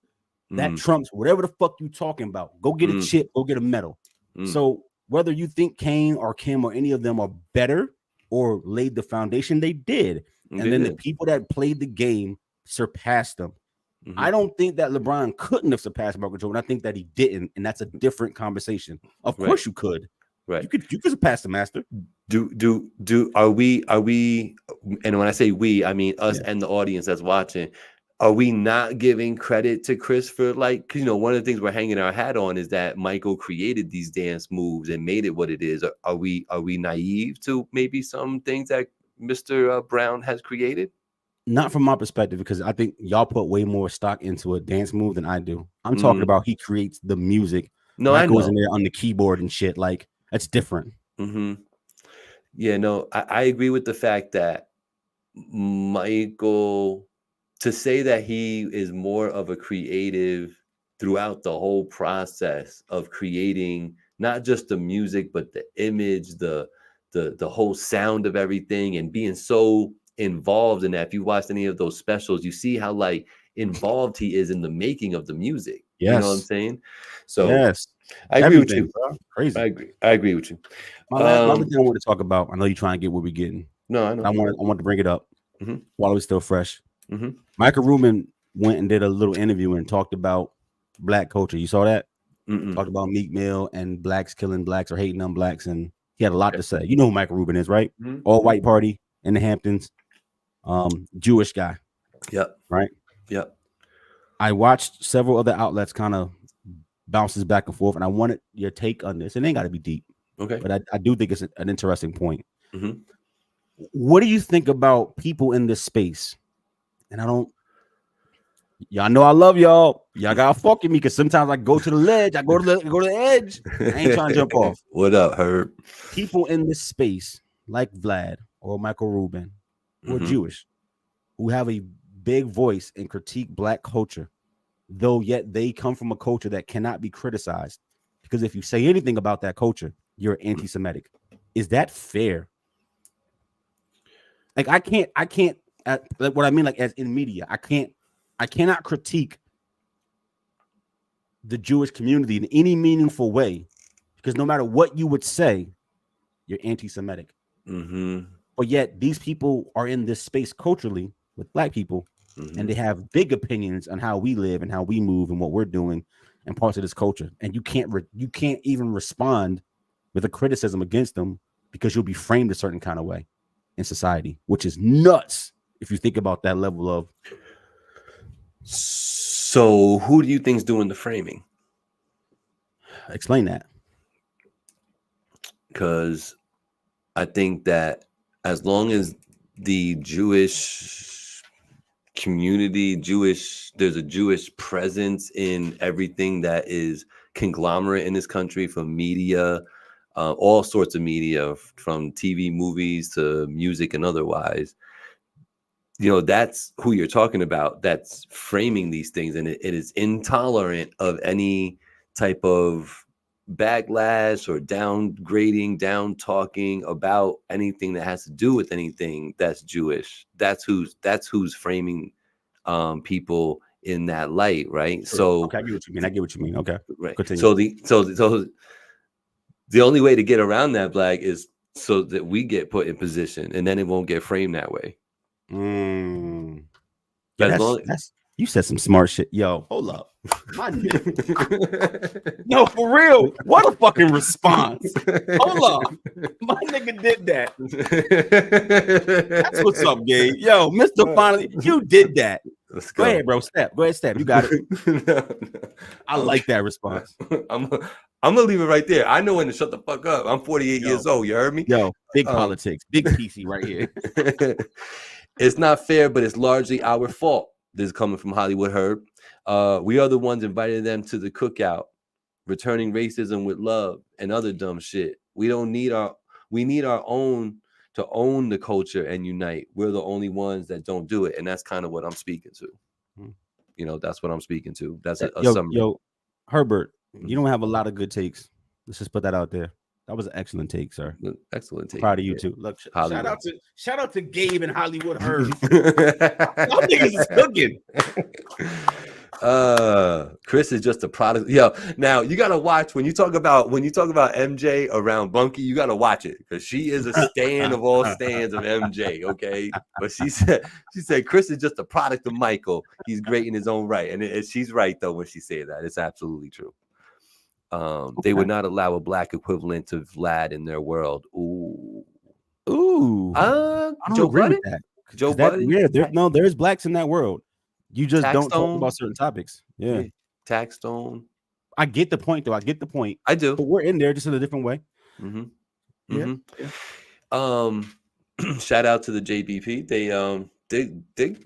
That trumps whatever the fuck you talking about. Go get a chip. Go get a medal. So whether you think Kane or Kim or any of them are better or laid the foundation, they did. And then the people that played the game surpassed them. I don't think that LeBron couldn't have surpassed Michael Jordan. I think that he didn't, and that's a different conversation. Of course you could. Right. You could surpass the master. Are we, and when I say we, I mean us and the audience that's watching, are we not giving credit to Chris for, like, 'cause, you know, one of the things we're hanging our hat on is that Michael created these dance moves and made it what it is. Are we naive to maybe some things that Mr. Brown has created? Not from my perspective, because I think y'all put way more stock into a dance move than I do. I'm talking about he creates the music. No, Michael I know. was in there on the keyboard and shit. Like, that's different. Yeah, no, I agree with the fact that Michael, to say that he is more of a creative throughout the whole process of creating not just the music, but the image, the whole sound of everything, and being so involved in that. If you watched any of those specials, you see how, like, involved he is in the making of the music. Yes. You know what I'm saying? So yes, I agree with you. Bro. Crazy. I agree with you. My other thing I want to talk about, I know you're trying to get what we're getting. No, I know. I want to bring it up while it was still fresh. Michael Rubin went and did a little interview and talked about black culture. You saw that? Talked about Meek Mill and blacks killing blacks or hating on blacks, and he had a lot to say. You know who Michael Rubin is, right? All white party in the Hamptons, Jewish guy. Yep. Right. Yep. I watched several other outlets kind of bounces back and forth, and I wanted your take on this. It ain't got to be deep, okay, but I do think it's an interesting point. What do you think about people in this space? And y'all know I love y'all. Y'all gotta fuck with me, because sometimes I go to the ledge. I go to the edge. I ain't trying to jump off. What up, Herb? People in this space, like Vlad or Michael Rubin or Jewish, who have a big voice and critique black culture, though yet they come from a culture that cannot be criticized, because if you say anything about that culture, you're anti-Semitic. Is that fair? Like, I can't like, what I mean, like, as in media, I cannot critique the Jewish community in any meaningful way, because no matter what you would say, you're anti-Semitic. But yet these people are in this space culturally with black people, and they have big opinions on how we live and how we move and what we're doing and parts of this culture. And you can't even respond with a criticism against them, because you'll be framed a certain kind of way in society, which is nuts if you think about that level of. So who do you think's doing the framing? Explain that. Because I think that as long as the Jewish community, there's a Jewish presence in everything that is conglomerate in this country, from media, all sorts of media, from TV, movies to music and otherwise. You know, that's who you're talking about, that's framing these things, and it is intolerant of any type of backlash or downgrading, down talking about anything that has to do with anything that's Jewish. That's who's framing people in that light, right? Sure. So okay, I get what you mean. Okay, right. Continue. So the only way to get around that, Black, is so that we get put in position, and then it won't get framed that way. Yeah, you said some smart shit. Yo, hold up. No, for real. What a fucking response. Hold up. My nigga did that. That's what's up, Gabe. Yo, Mr. Finally, you did that. Let's Go go. ahead, bro. Go ahead, step. You got it. No. I like that response. I'm gonna leave it right there. I know when to shut the fuck up. I'm 48 years old. You heard me? Yo, big politics, big PC right here. It's not fair, but it's largely our fault. This is coming from Hollywood Herb. We are the ones inviting them to the cookout, returning racism with love and other dumb shit. We need our own to own the culture and unite. We're the only ones that don't do it, and that's kind of what I'm speaking to. You know, that's what I'm speaking to. That's a summary. Yo, Herbert, you don't have a lot of good takes. Let's just put that out there. That was an excellent take, sir. Excellent take. Proud of you too. Look, shout out to Gabe and Hollywood Herb. Y'all niggas is cooking. Chris is just a product. Yo, now you gotta watch when you talk about MJ around Bunky, you gotta watch it because she is a stan of all stands of MJ. Okay, but she said Chris is just a product of Michael. He's great in his own right, and she's right though when she said that. It's absolutely true. They would not allow a black equivalent to Vlad in their world. Ooh. I don't Joe agree Budden? with that. Joe Budden? Yeah, there's blacks in that world. You just don't talk Taxstone? about certain topics. Yeah. Taxstone. I get the point, though. I get the point. I do. But we're in there just in a different way. Yeah. Shout out to the JBP. They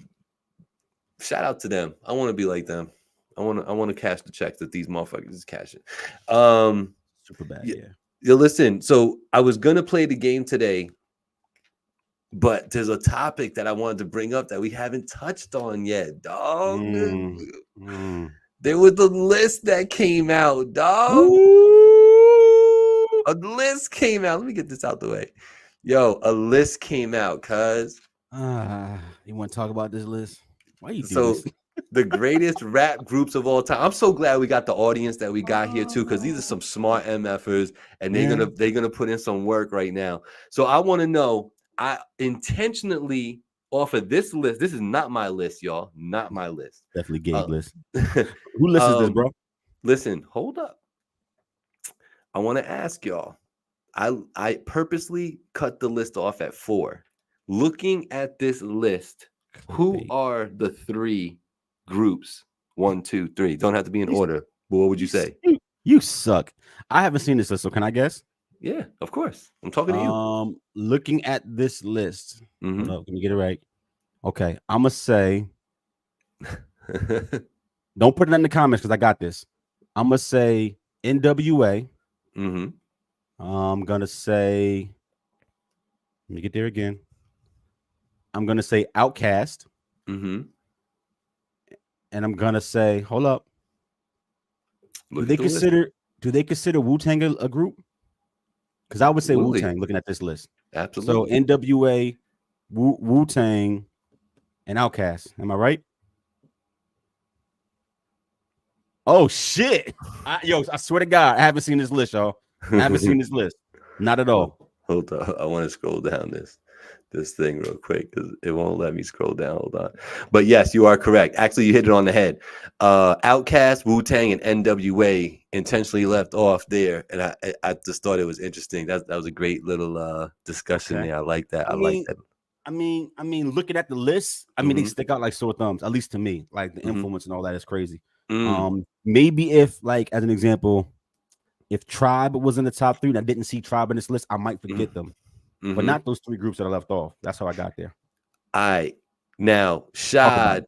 shout out to them. I want to be like them. I want to cash the checks that these motherfuckers is cashing. Super bad. Yeah. You listen. So I was gonna play the game today, but there's a topic that I wanted to bring up that we haven't touched on yet, dog. There was the list that came out, dog. A list came out. Let me get this out the way. Yo, a list came out, cuz. You want to talk about this list? Why you do this? The greatest rap groups of all time. I'm so glad we got the audience that we got here too, because these are some smart MFers, and they're gonna put in some work right now. So I want to know. I intentionally offer this list. This is not my list, y'all. Not my list. Definitely Gabe list. Who list is this, bro? Listen, hold up. I want to ask y'all. I purposely cut the list off at 4. Looking at this list, who are the 3 groups? 1, 2, 3. Don't have to be in order. But what would you say? You suck. I haven't seen this list, so can I guess? Yeah, of course. I'm talking to you. Looking at this list, let me get it right. Okay, I'm gonna say. Don't put it in the comments because I got this. I'm gonna say NWA. I'm gonna say. Let me get there again. I'm gonna say Outkast. And I'm gonna say, hold up. Do they consider Wu-Tang a group? Because I would say Wu-Tang looking at this list. Absolutely. So NWA, Wu-Tang, and Outkast. Am I right? Oh shit. I swear to God, I haven't seen this list, y'all. I haven't seen this list. Not at all. Hold on. I want to scroll down this thing real quick because it won't let me scroll down. Hold on. But yes, you are correct. Actually, you hit it on the head. Outkast, Wu-Tang, and NWA intentionally left off there. And I just thought it was interesting. That was a great little discussion there. I like that. I like that. I mean, looking at the list, they stick out like sore thumbs, at least to me. Like the influence and all that is crazy. Maybe if, like, as an example, if Tribe was in the top 3 and I didn't see Tribe in this list, I might forget them. But not those 3 groups that I left off. That's how I got there. All right. Now, Shad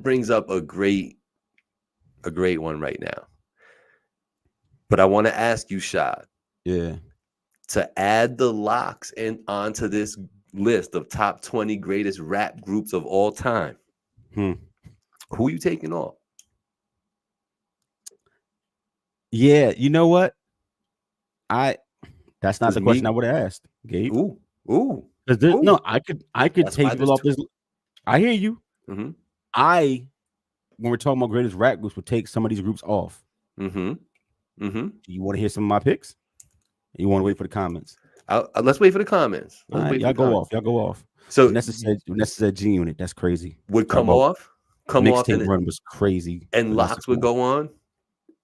brings up a great one right now. But I want to ask you, Shad. Yeah. To add the locks onto this list of top 20 greatest rap groups of all time. Who are you taking off? Yeah, you know what? That's not the question I would have asked, Gabe. Ooh. No, I could take people off this. I hear you. When we're talking about greatest rap groups, would take some of these groups off. Do you want to hear some of my picks? You want to wait for the comments? Let's wait for the comments. Y'all go off. So Vanessa said G Unit. That's crazy. Would come off. Mixtape run was crazy. And locks would go on.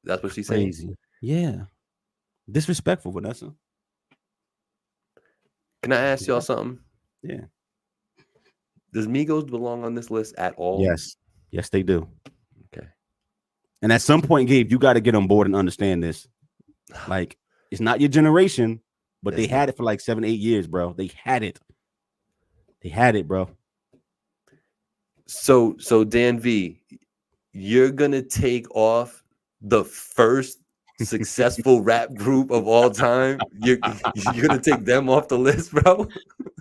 That's what she's saying. Yeah. Disrespectful, Vanessa. Can I ask y'all something? Yeah. Does Migos belong on this list at all? Yes. Yes, they do. Okay. And at some point, Gabe, you got to get on board and understand this. Like, it's not your generation, but they had it for like 7, 8 years, bro. They had it. They had it, bro. So Dan V, you're gonna take off the first successful rap group of all time. You're gonna take them off the list, bro.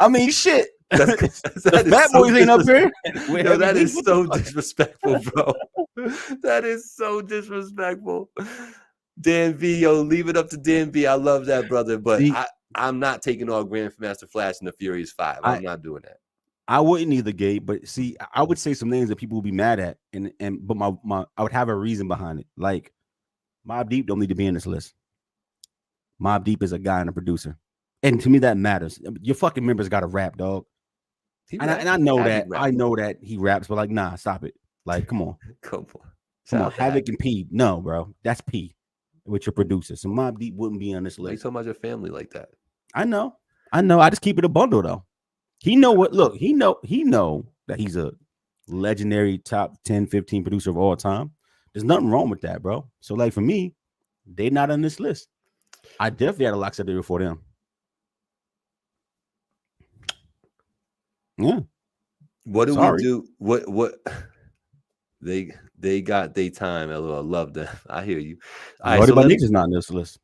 I mean, shit. The Fat Boys ain't up here. Yo, that is so disrespectful, bro. That is so disrespectful. Dan V, yo, leave it up to Dan V. I love that, brother, but I'm not taking off Grandmaster Flash and the Furious 5. I'm not doing that. I wouldn't either, Gabe. But see, I would say some names that people would be mad at, but my I would have a reason behind it. Like Mobb Deep don't need to be in this list. Mobb Deep is a guy and a producer, and to me that matters. Your fucking members got to rap, dog. And I know that. I know that he raps, but like, nah, stop it. Like, come on, come on. Havoc and P. No, bro, that's P with your producer. So Mobb Deep wouldn't be on this list. You talking about your family like that? I know. I just keep it a bundle though. He know what. Look, he know that he's a legendary top 10, 15 producer of all time. There's nothing wrong with that, bro. So like for me, they not on this list. I definitely had a lock up there before them. Yeah. What do we do? What they got their time. I love that. I hear you. All right, so is not on this list.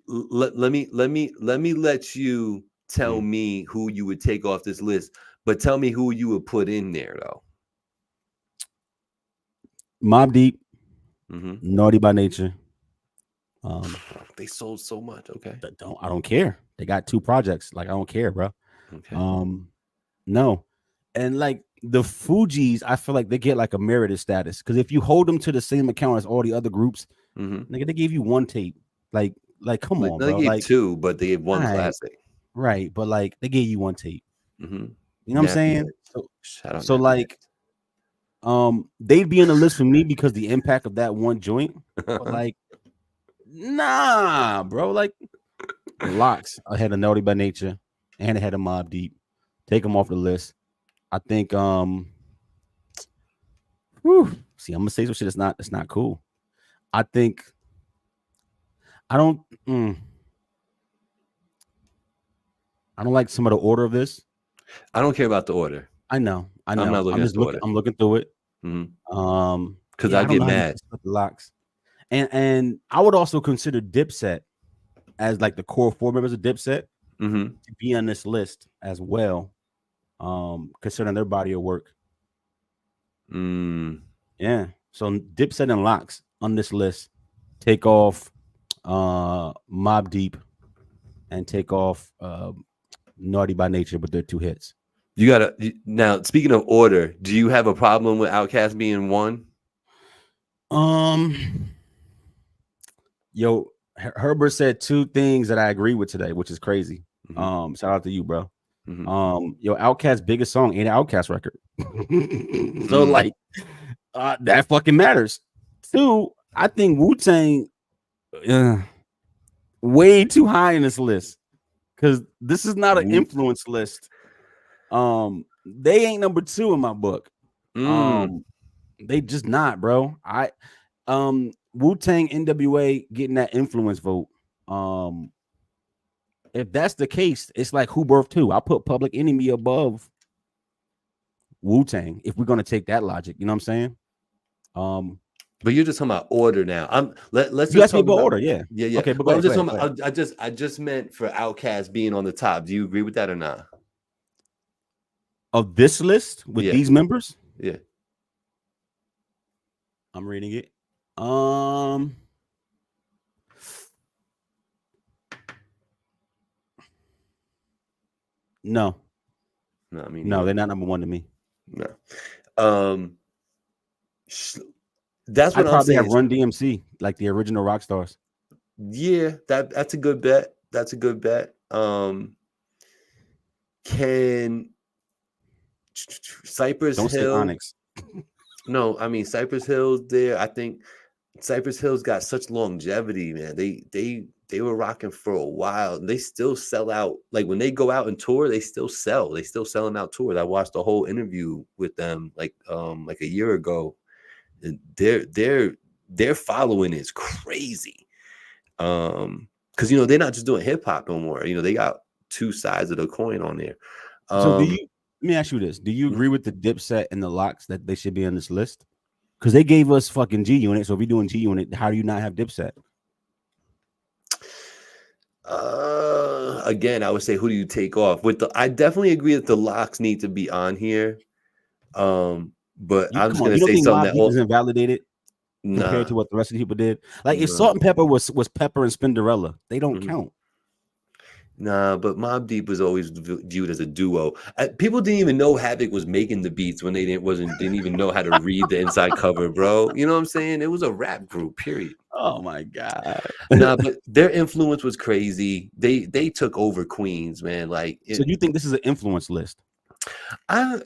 Let me let you tell me who you would take off this list, but tell me who you would put in there though. Mobb Deep, Naughty by Nature. They sold so much. Okay. I don't care. They got 2 projects. Like, I don't care, bro. Okay. No. And like the Fugees, I feel like they get like a merited status. Because if you hold them to the same account as all the other groups, nigga, they gave you 1 tape. Like come on, they bro. Gave like 2, but they gave 1 classic. Right. But like they gave you 1 tape. You know what I'm saying? So like they'd be on the list for me because the impact of that 1 joint. But like, nah, bro. Like Locks ahead of Naughty by Nature and ahead of Mobb Deep. Take them off the list. I think see, I'm gonna say some shit that's not cool. I think I don't like some of the order of this. I don't care about the order. I know. I'm not looking at the order. I'm looking through it. Because I get mad. Locks. And I would also consider Dipset as like the core 4 members of Dipset to be on this list as well. Considering their body of work. Yeah. So Dipset and Locks on this list. Take off Mobb Deep and take off Naughty by Nature, but they're 2 hits. You gotta now. Speaking of order, do you have a problem with Outkast being 1? Yo, Herbert said 2 things that I agree with today, which is crazy. Shout out to you, bro. Yo, Outkast's biggest song ain't an Outkast record. So like that fucking matters. 2, I think Wu-Tang way too high in this list because this is not an influence list. They ain't number 2 in my book. They just not, bro. Wu-Tang, NWA getting that influence vote. If that's the case, it's like who birthed who. I'll put Public Enemy above Wu-Tang if we're gonna take that logic. You know what I'm saying? But you're just talking about order now. Let's you just talk about order, yeah. Okay, but I'm just talking about, I just meant for Outkast being on the top. Do you agree with that or not? Of this list with these members? Yeah. I'm reading it. No. No, I mean, no, they're not number 1 to me. No. That's what I'd probably have Run DMC, like the original rock stars. Yeah, that's a good bet. That's a good bet. Can Cypress Don't Hill? say Onyx. No, I mean Cypress Hill's there. I think Cypress Hill's got such longevity, man. They were rocking for a while. And they still sell out. Like when they go out and tour, they still sell. They still selling out tours. I watched a whole interview with them like a year ago, their following is crazy. Because they're not just doing hip hop no more. They got two sides of the coin on there. So let me ask you this: do you agree with the Dipset and the Locks that they should be on this list? Because they gave us fucking G Unit. So if you're doing G Unit, how do you not have Dipset? Again, I would say, who do you take off? I definitely agree that the Locks need to be on here. But I'm just gonna say something that is invalidated compared to what the rest of the people did. Like if Salt and Pepper was Pepper and Spinderella, they don't count. Nah, but Mobb Deep was always viewed as a duo. People didn't even know Havoc was making the beats when they didn't even know how to read the inside cover, bro. You know what I'm saying? It was a rap group, period. Oh my god. Nah, but their influence was crazy. They took over Queens, man. So you think this is an influence list? I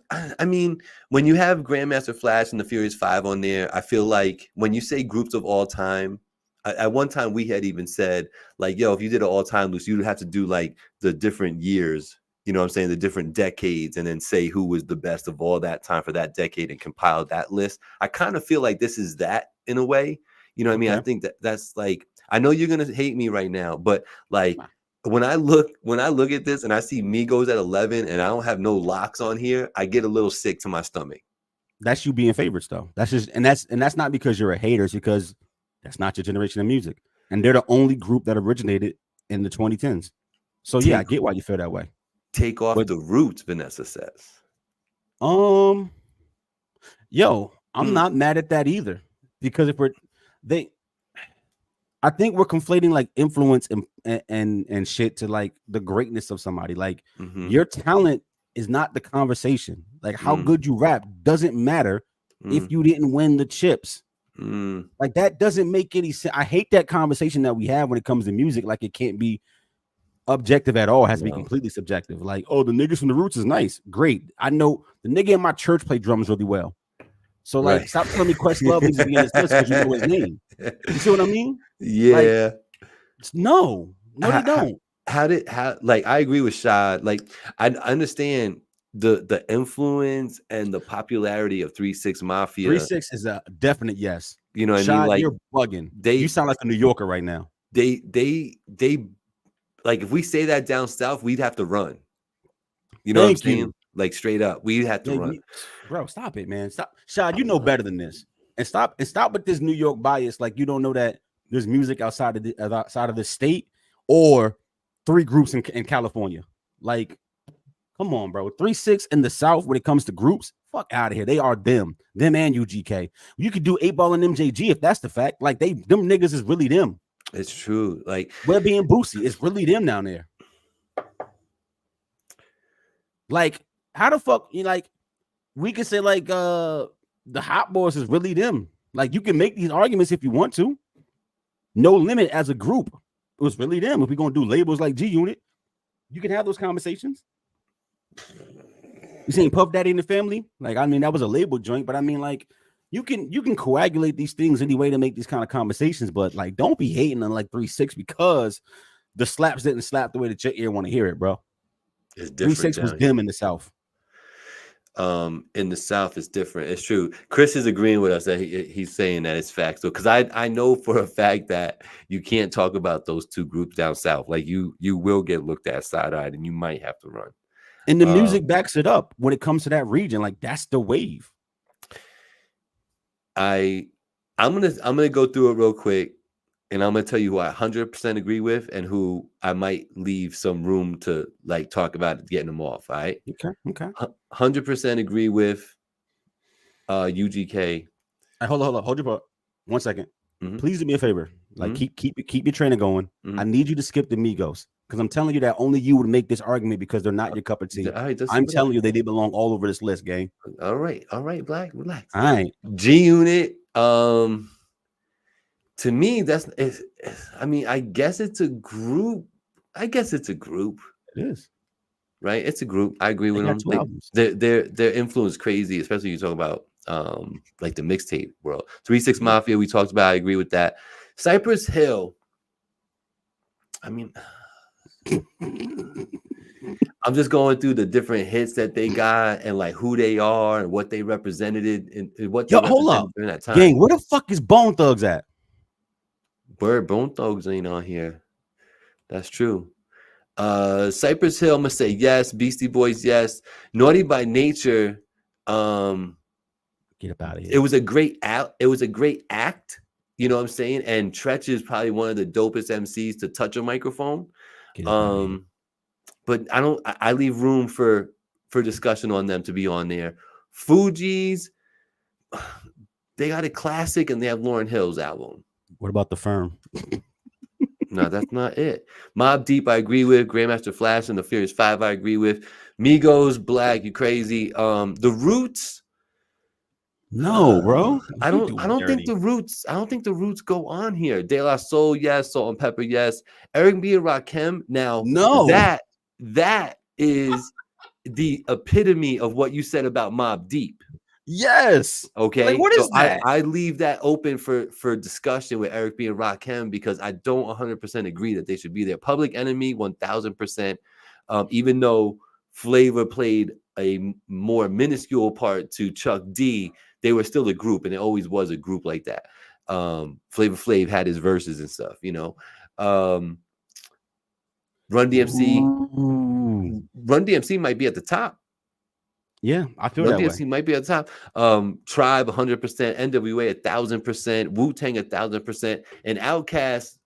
mean, when you have Grandmaster Flash and the Furious Five on there, I feel like when you say groups of all time, at one time we had even said, like, yo, if you did an all-time list, you'd have to do like the different years, you know what I'm saying, the different decades, and then say who was the best of all that time for that decade and compile that list. I kind of feel like this is that in a way. You know what I mean? I think that's like, I know you're gonna hate me right now, but like when I look at this and I see Migos at 11 and I don't have no Locks on here, I get a little sick to my stomach. That's you being favorites though. That's just and that's not because you're a hater, it's because that's not your generation of music. And they're the only group that originated in the 2010s. So I get why you feel that way. Take off the Roots, Vanessa says. I'm not mad at that either. Because I think we're conflating like influence and shit to like the greatness of somebody. Like your talent is not the conversation. Like how good you rap doesn't matter if you didn't win the chips. Like that doesn't make any sense. I hate that conversation that we have when it comes to music. Like it can't be objective at all. It has to be completely subjective. Like, oh, the niggas from the Roots is nice. Great. I know the nigga in my church play drums really well. So like, stop telling me Questlove needs to be in this list because you know his name. You see what I mean? Yeah. No, they don't. I agree with Shad. Like, I understand the influence and the popularity of 3 6 Mafia. 3 6 is a definite yes. You know what Shad, I mean? Like, you're bugging. You sound like a New Yorker right now. They like if we say that down south, we'd have to run. You know what I'm saying? Like straight up, we'd have to run. Bro, stop it, man. Stop. Shad, you know better than this. And stop with this New York bias. Like you don't know that there's music outside of the state or 3 groups in California. Like, come on, bro. 3 6 in the South when it comes to groups, fuck out of here. They are them and UGK. You could do 8 Ball and MJG if that's the fact. Like them niggas is really them. It's true. Like we're being Boosie. It's really them down there. Like, how the fuck we can say like the Hot Boys is really them. Like you can make these arguments if you want to. No Limit as a group, it was really them. If we're gonna do labels like G Unit, you can have those conversations. You seen Puff Daddy and the Family? Like, I mean, that was a label joint, but I mean, like, you can coagulate these things anyway to make these kind of conversations, but like, don't be hating on like 3 6 because the slaps didn't slap the way that your ear want to hear it, bro. It's different. 3 6 was them in the South. In the South, it's different. It's true. Chris is agreeing with us that he's saying that it's facts. So, because I know for a fact that you can't talk about those 2 groups down South. Like you will get looked at side-eyed, and you might have to run. And the music backs it up when it comes to that region. Like that's the wave. I'm gonna go through it real quick, and I'm gonna tell you who I 100% agree with, and who I might leave some room to like talk about getting them off. All right. Okay. 100% agree with UGK. Hold your butt. 1 second. Please do me a favor. Like keep your trainer going. I need you to skip the Migos. Because I'm telling you that only you would make this argument because they're not your cup of tea. Right, I'm telling you they belong all over this list, gang. All right, Black, relax. All right. G Unit, to me, I mean, I guess it's a group. It is. Right? It's a group. I agree with them. Like, their influence crazy, especially you talk about like the mixtape world. 3 6 Mafia, we talked about. I agree with that. Cypress Hill. I mean, I'm just going through the different hits that they got and like who they are and what they represented and what they Yo, hold up, represented during that time. gang. Where the fuck is Bone Thugs at? Word, Bone Thugs ain't on here. That's true. Cypress Hill, I'm gonna say yes. Beastie Boys, yes. Naughty by Nature. Get up out of here. It was a great act. You know what I'm saying? And Tretch is probably one of the dopest MCs to touch a microphone. But I leave room for discussion on them to be on there. Fugees, they got a classic and they have Lauryn Hill's album. What about The Firm? No, that's not it. Mobb Deep, I agree with. Grandmaster Flash and the Furious 5, I agree with. Migos, Black, you crazy. The Roots. No, bro. I don't think the Roots go on here. De La Soul, yes. Salt and Pepper, yes. Eric B and Rakim. Now, no, that is the epitome of what you said about Mobb Deep. Yes. Okay. Like, what is that? I leave that open for discussion with Eric B and Rakim because I don't 100% agree that they should be there. Public Enemy, 1000%. Even though Flavor played a more minuscule part to Chuck D, they were still a group, and it always was a group like that. Flavor Flav had his verses and stuff, you know. Run DMC. Ooh. Run DMC might be at the top. Yeah, I feel that way. DMC might be at the top. Tribe 100%, NWA 1000%, Wu-Tang 1000%, and Outkast.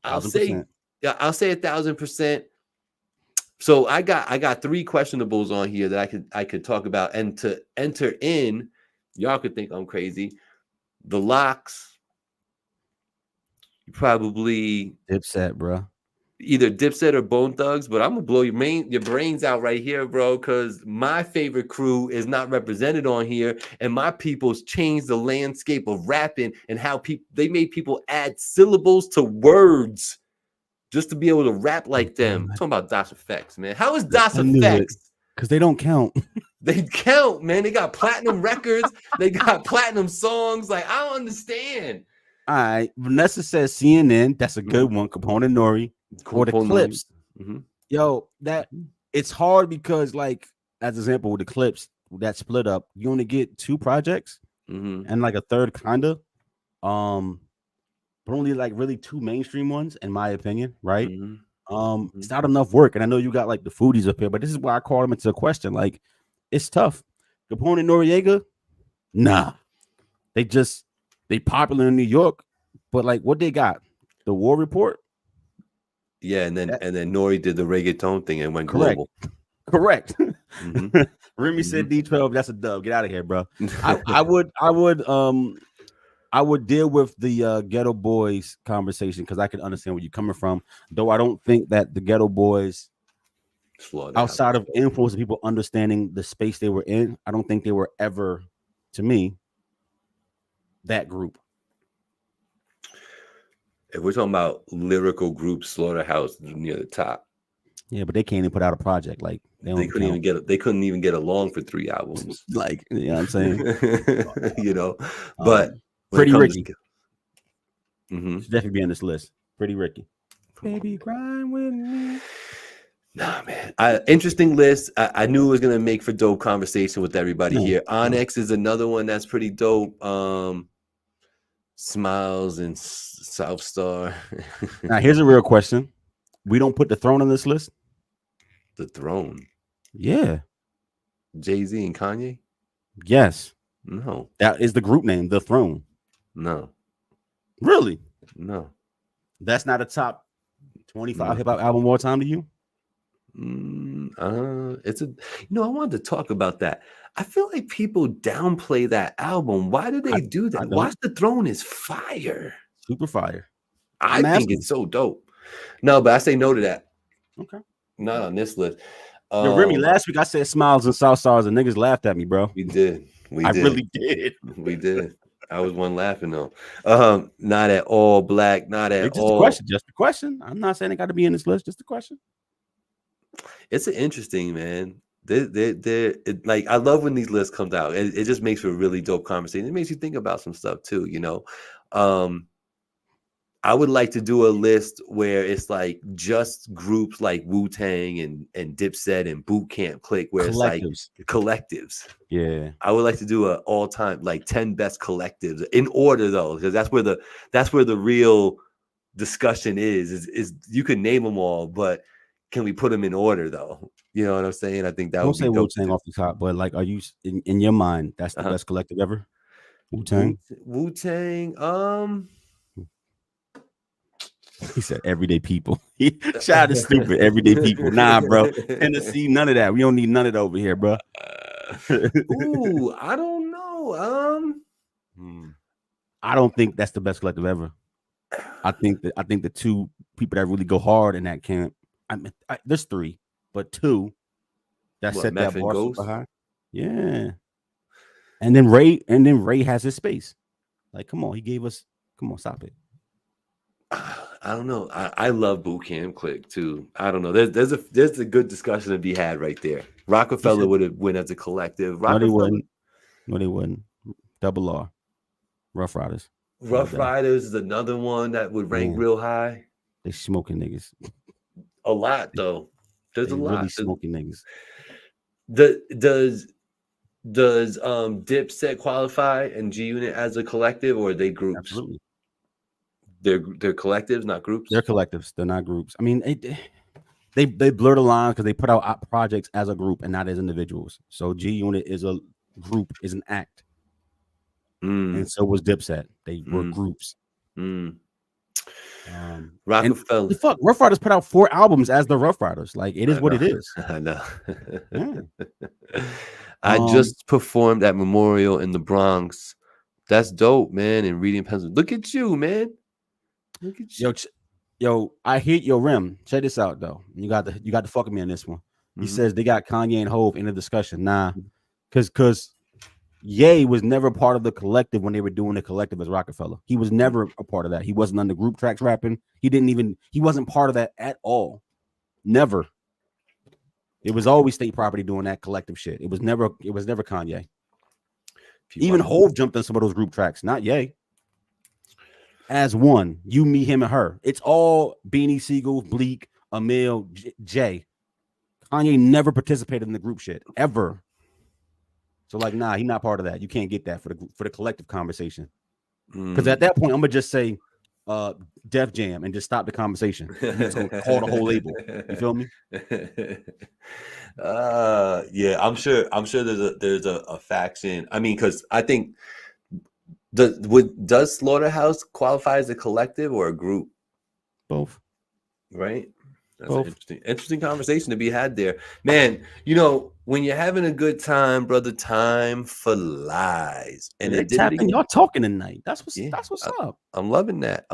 I'll say 1000%. So I got 3 questionables on here that I could talk about, and to enter in, y'all could think I'm crazy. The Locks, probably Dipset, bro. Either Dipset or Bone Thugs, but I'm gonna blow your brains out right here, bro, because my favorite crew is not represented on here, and my people's changed the landscape of rapping and how they made people add syllables to words just to be able to rap like them. I'm talking about Das Effects, man. How is Das Effects? Because they don't count. They count, man. They got platinum records. They got platinum songs. Like, I don't understand. All right. Vanessa says CNN. That's a good one. Component Nori. Or the Clips. Mm-hmm. Yo, that it's hard because, like, as example, with the Clips, that split up, you only get 2 projects and like a third kinda. But only like really 2 mainstream ones, in my opinion, right? It's not enough work. And I know you got like the foodies up here, but this is why I call them into a question. Like, it's tough. Component Noriega, nah. They popular in New York, but like what they got? The War Report? Yeah, and then Nori did the reggaeton thing and went global. Correct. Remy said D12, that's a dub. Get out of here, bro. I would deal with the Ghetto Boys conversation because I can understand where you're coming from. Though I don't think that the Ghetto Boys, outside of influence of people understanding the space they were in, I don't think they were ever, to me, that group. If we're talking about lyrical groups, Slaughterhouse near the top. Yeah, but they can't even put out a project. Like they couldn't even get along for 3 albums. Like, you know what I'm saying? You know, but Pretty Ricky. Should definitely be on this list. Pretty Ricky. Baby, grind with me. Nah, man. Interesting list. I knew it was gonna make for dope conversation with everybody here. Onyx is another one that's pretty dope. Smiles and South Star. Now, here's a real question. We don't put The Throne on this list? The Throne? Yeah. Jay-Z and Kanye? Yes. No. That is the group name, The Throne. No. Really? No. That's not a top 25 hip-hop album of all time to you? It's a, I wanted to talk about that. I feel like people downplay that album. Why do they do that? Watch the Throne is fire. Super fire. I think it's so dope. No, but I say no to that. Okay. Not on this list. Yo, Remy, last week I said Smiles and South Stars and niggas laughed at me, bro. We did. I really did. We did. I was one laughing though. Not at all black. Not at just all. Just a question. I'm not saying it got to be in this list. Just a question. It's an interesting, man. Like, I love when these lists comes out. It just makes for a really dope conversation. It makes you think about some stuff too. You know, I would like to do a list where it's like just groups like Wu-Tang and Dipset and Boot Camp Click, where it's like collectives. Yeah. I would like to do a all-time like 10 best collectives in order though, because that's where the real discussion is you can name them all, but can we put them in order though? You know what I'm saying? I think that would be dope. Wu-Tang off the top, but like, are you in your mind that's the best collective ever? Wu-Tang. He said everyday people. Shout out to stupid everyday people. Nah, bro. Tennessee, none of that. We don't need none of that over here, bro. Ooh, I don't know. I don't think that's the best collective ever. I think the two people that really go hard in that camp. There's three, but two that set that bar super high. Yeah. And then Ray has his space. Like, come on, he gave us. Come on, stop it. I don't know. I love Boot Camp Click too. I don't know. There's a good discussion to be had right there. Rockefeller would have win as a collective. No, they wouldn't. Double R. Rough Riders. Rough Riders is another one that would rank real high. They smoking niggas. A lot though. There's a lot. Really smoking niggas. Does Dipset qualify and G Unit as a collective, or are they groups? Absolutely. They're collectives, not groups. They're collectives. They're not groups. I mean, they blur the lines because they put out projects as a group and not as individuals. So G Unit is a group, is an act, and so was Dipset. They were groups. Rockefeller. Fuck, Rough Riders put out 4 albums as the Rough Riders. Like, it is what it is. I know. I just performed at Memorial in the Bronx. That's dope, man. In Reading, Pennsylvania. Look at you, man. Look at you. Yo, I hit your rim. Check this out, though. You got to fuck with me on this one. He says they got Kanye and Hove in the discussion. Nah, because Ye was never part of the collective when they were doing the collective as Rockefeller. He was never a part of that. He wasn't on the group tracks rapping. He wasn't part of that at all. Never. It was always State Property doing that collective shit. It was never Kanye. Even Hove jumped on some of those group tracks, not Ye. As one, you, me, him, and her. It's all Beanie Siegel, Bleak, Emil, Jay. Kanye never participated in the group shit ever. So like, nah, he's not part of that. You can't get that for the collective conversation. Because at that point, I'm gonna just say Def Jam and just stop the conversation. Call the whole label. You feel me? Yeah, I'm sure there's a faction. I mean, because I think does Slaughterhouse qualify as a collective or a group? Both. Right? That's an interesting conversation to be had there. Man, you know, when you're having a good time, brother, time flies. And y'all talking tonight. That's what's up. I'm loving that.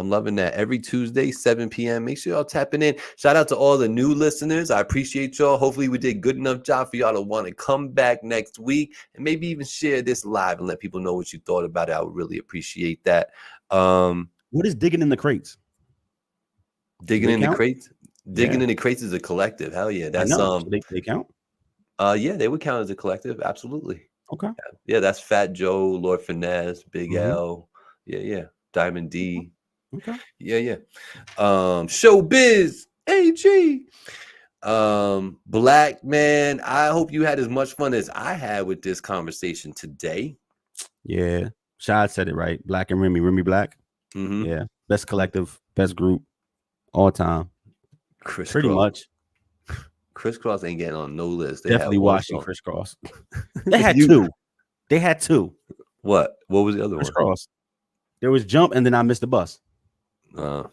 Every Tuesday, 7 p.m. Make sure y'all tapping in. Shout out to all the new listeners. I appreciate y'all. Hopefully we did good enough job for y'all to want to come back next week and maybe even share this live and let people know what you thought about it. I would really appreciate that. What is digging in the crates? Digging in the crates? Digging in the Crates is a collective. Hell yeah. That's they count? Yeah, they would count as a collective. Absolutely. Okay. Yeah, that's Fat Joe, Lord Finesse, Big L. Yeah. Diamond D. Okay. Yeah. Showbiz AG. Black man. I hope you had as much fun as I had with this conversation today. Yeah. Shad said it right. Black and Remy Black. Yeah. Best collective, best group, all time. Pretty much. Crisscross ain't getting on no list. Definitely watching Crisscross. They had two. What was the other Crisscross. There was Jump, and then I Missed the Bus. Man.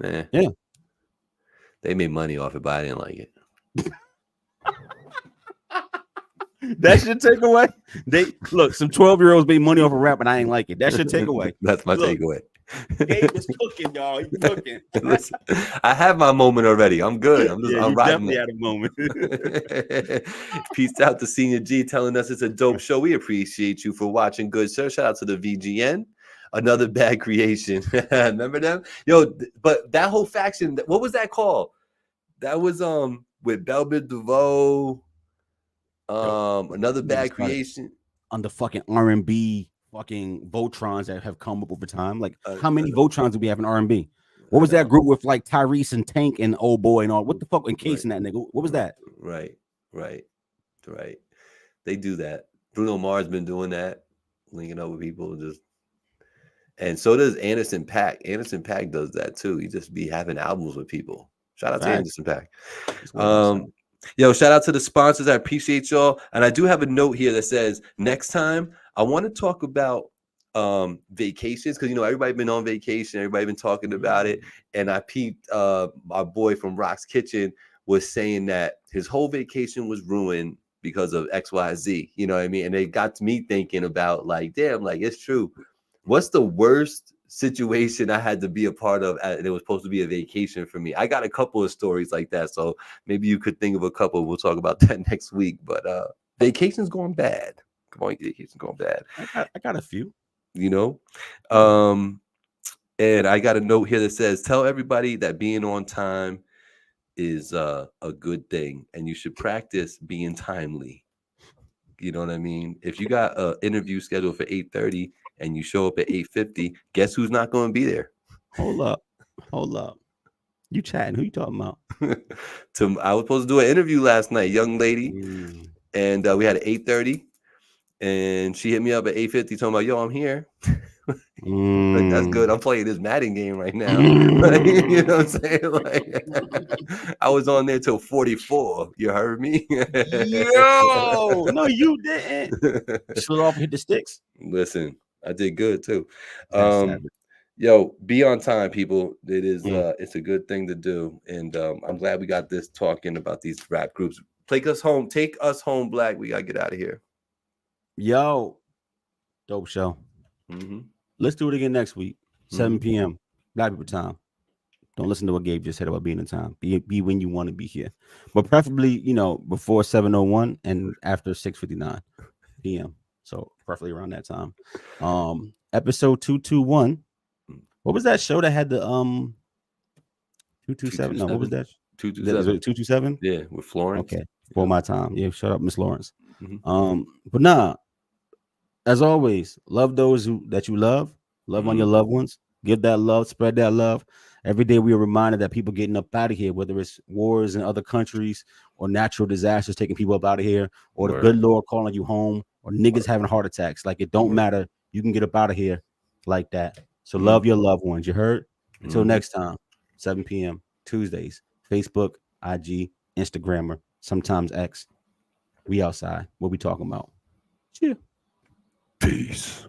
Yeah. They made money off it, but I didn't like it. That should take away. Some 12-year-olds made money off of rap, and I ain't like it. That should take away. That's my takeaway. Gabe is cooking, y'all. He's cooking. Listen, I have my moment already. I'm good. I'm definitely had a moment. Peace out to Senior G telling us it's a dope show. We appreciate you for watching. Good sir. Shout out to the VGN. Another bad creation. Remember them? Yo, but that whole faction, what was that called? That was with Belbit DeVoe. Another bad creation. On the fucking R&B fucking Voltrons that have come up over time. Like, how many Voltrons do we have in R&B? What was that group with like Tyrese and Tank and Old Boy and all? What the fuck encasing that nigga? What was that? Right. They do that. Bruno Mars been doing that, linking up with people just. And so does Anderson .Paak. Anderson .Paak does that too. He just be having albums with people. Shout out to Anderson .Paak. Yo, shout out to the sponsors. I appreciate y'all. And I do have a note here that says next time I want to talk about vacations, because everybody been on vacation, everybody been talking about it. And I peeped my boy from Rock's Kitchen was saying that his whole vacation was ruined because of XYZ. You know what I mean? And it got me thinking about like, damn, like it's true. What's the worst situation I had to be a part of, and it was supposed to be a vacation for me? I got a couple of stories like that, so maybe you could think of a couple. We'll talk about that next week. But vacation's going bad. Come on, vacation's going bad. I got a few. And I got a note here that says, tell everybody that being on time is a good thing, and you should practice being timely. You know what I mean? If you got an interview scheduled for 8:30 and you show up at 8:50, guess who's not going to be there? Hold up. You chatting? Who you talking about? I was supposed to do an interview last night, young lady, and we had at 8:30, and she hit me up at 8:50 talking about, yo, I'm here. Like, that's good. I'm playing this Madden game right now. Like, you know what I'm saying? Like, I was on there till 44. You heard me? Yo, no, you didn't. Slid off and hit the sticks. Listen, I did good too. Yo, be on time, people. It is it's a good thing to do. And I'm glad we got this talking about these rap groups. Take us home, Black. We gotta get out of here. Yo, dope show. Let's do it again next week, 7 p.m. Black people time. Don't listen to what Gabe just said about being in time. Be when you want to be here, but preferably, before 7:01 and after 6:59 p.m. So preferably around that time. Episode 221. What was that show that had the 227? No, what was that? 227. Yeah, with Florence. Okay, for my time. Yeah, shut up, Miss Lawrence. But nah. As always, love those that you love. Love on your loved ones. Give that love. Spread that love. Every day we are reminded that people getting up out of here, whether it's wars in other countries or natural disasters taking people up out of here, or the good Lord calling you home, or niggas having heart attacks. Like, it don't matter. You can get up out of here like that. So love your loved ones. You heard? Until next time, 7 p.m. Tuesdays. Facebook, IG, Instagrammer, sometimes X. We outside. What we talking about? Cheers. Peace.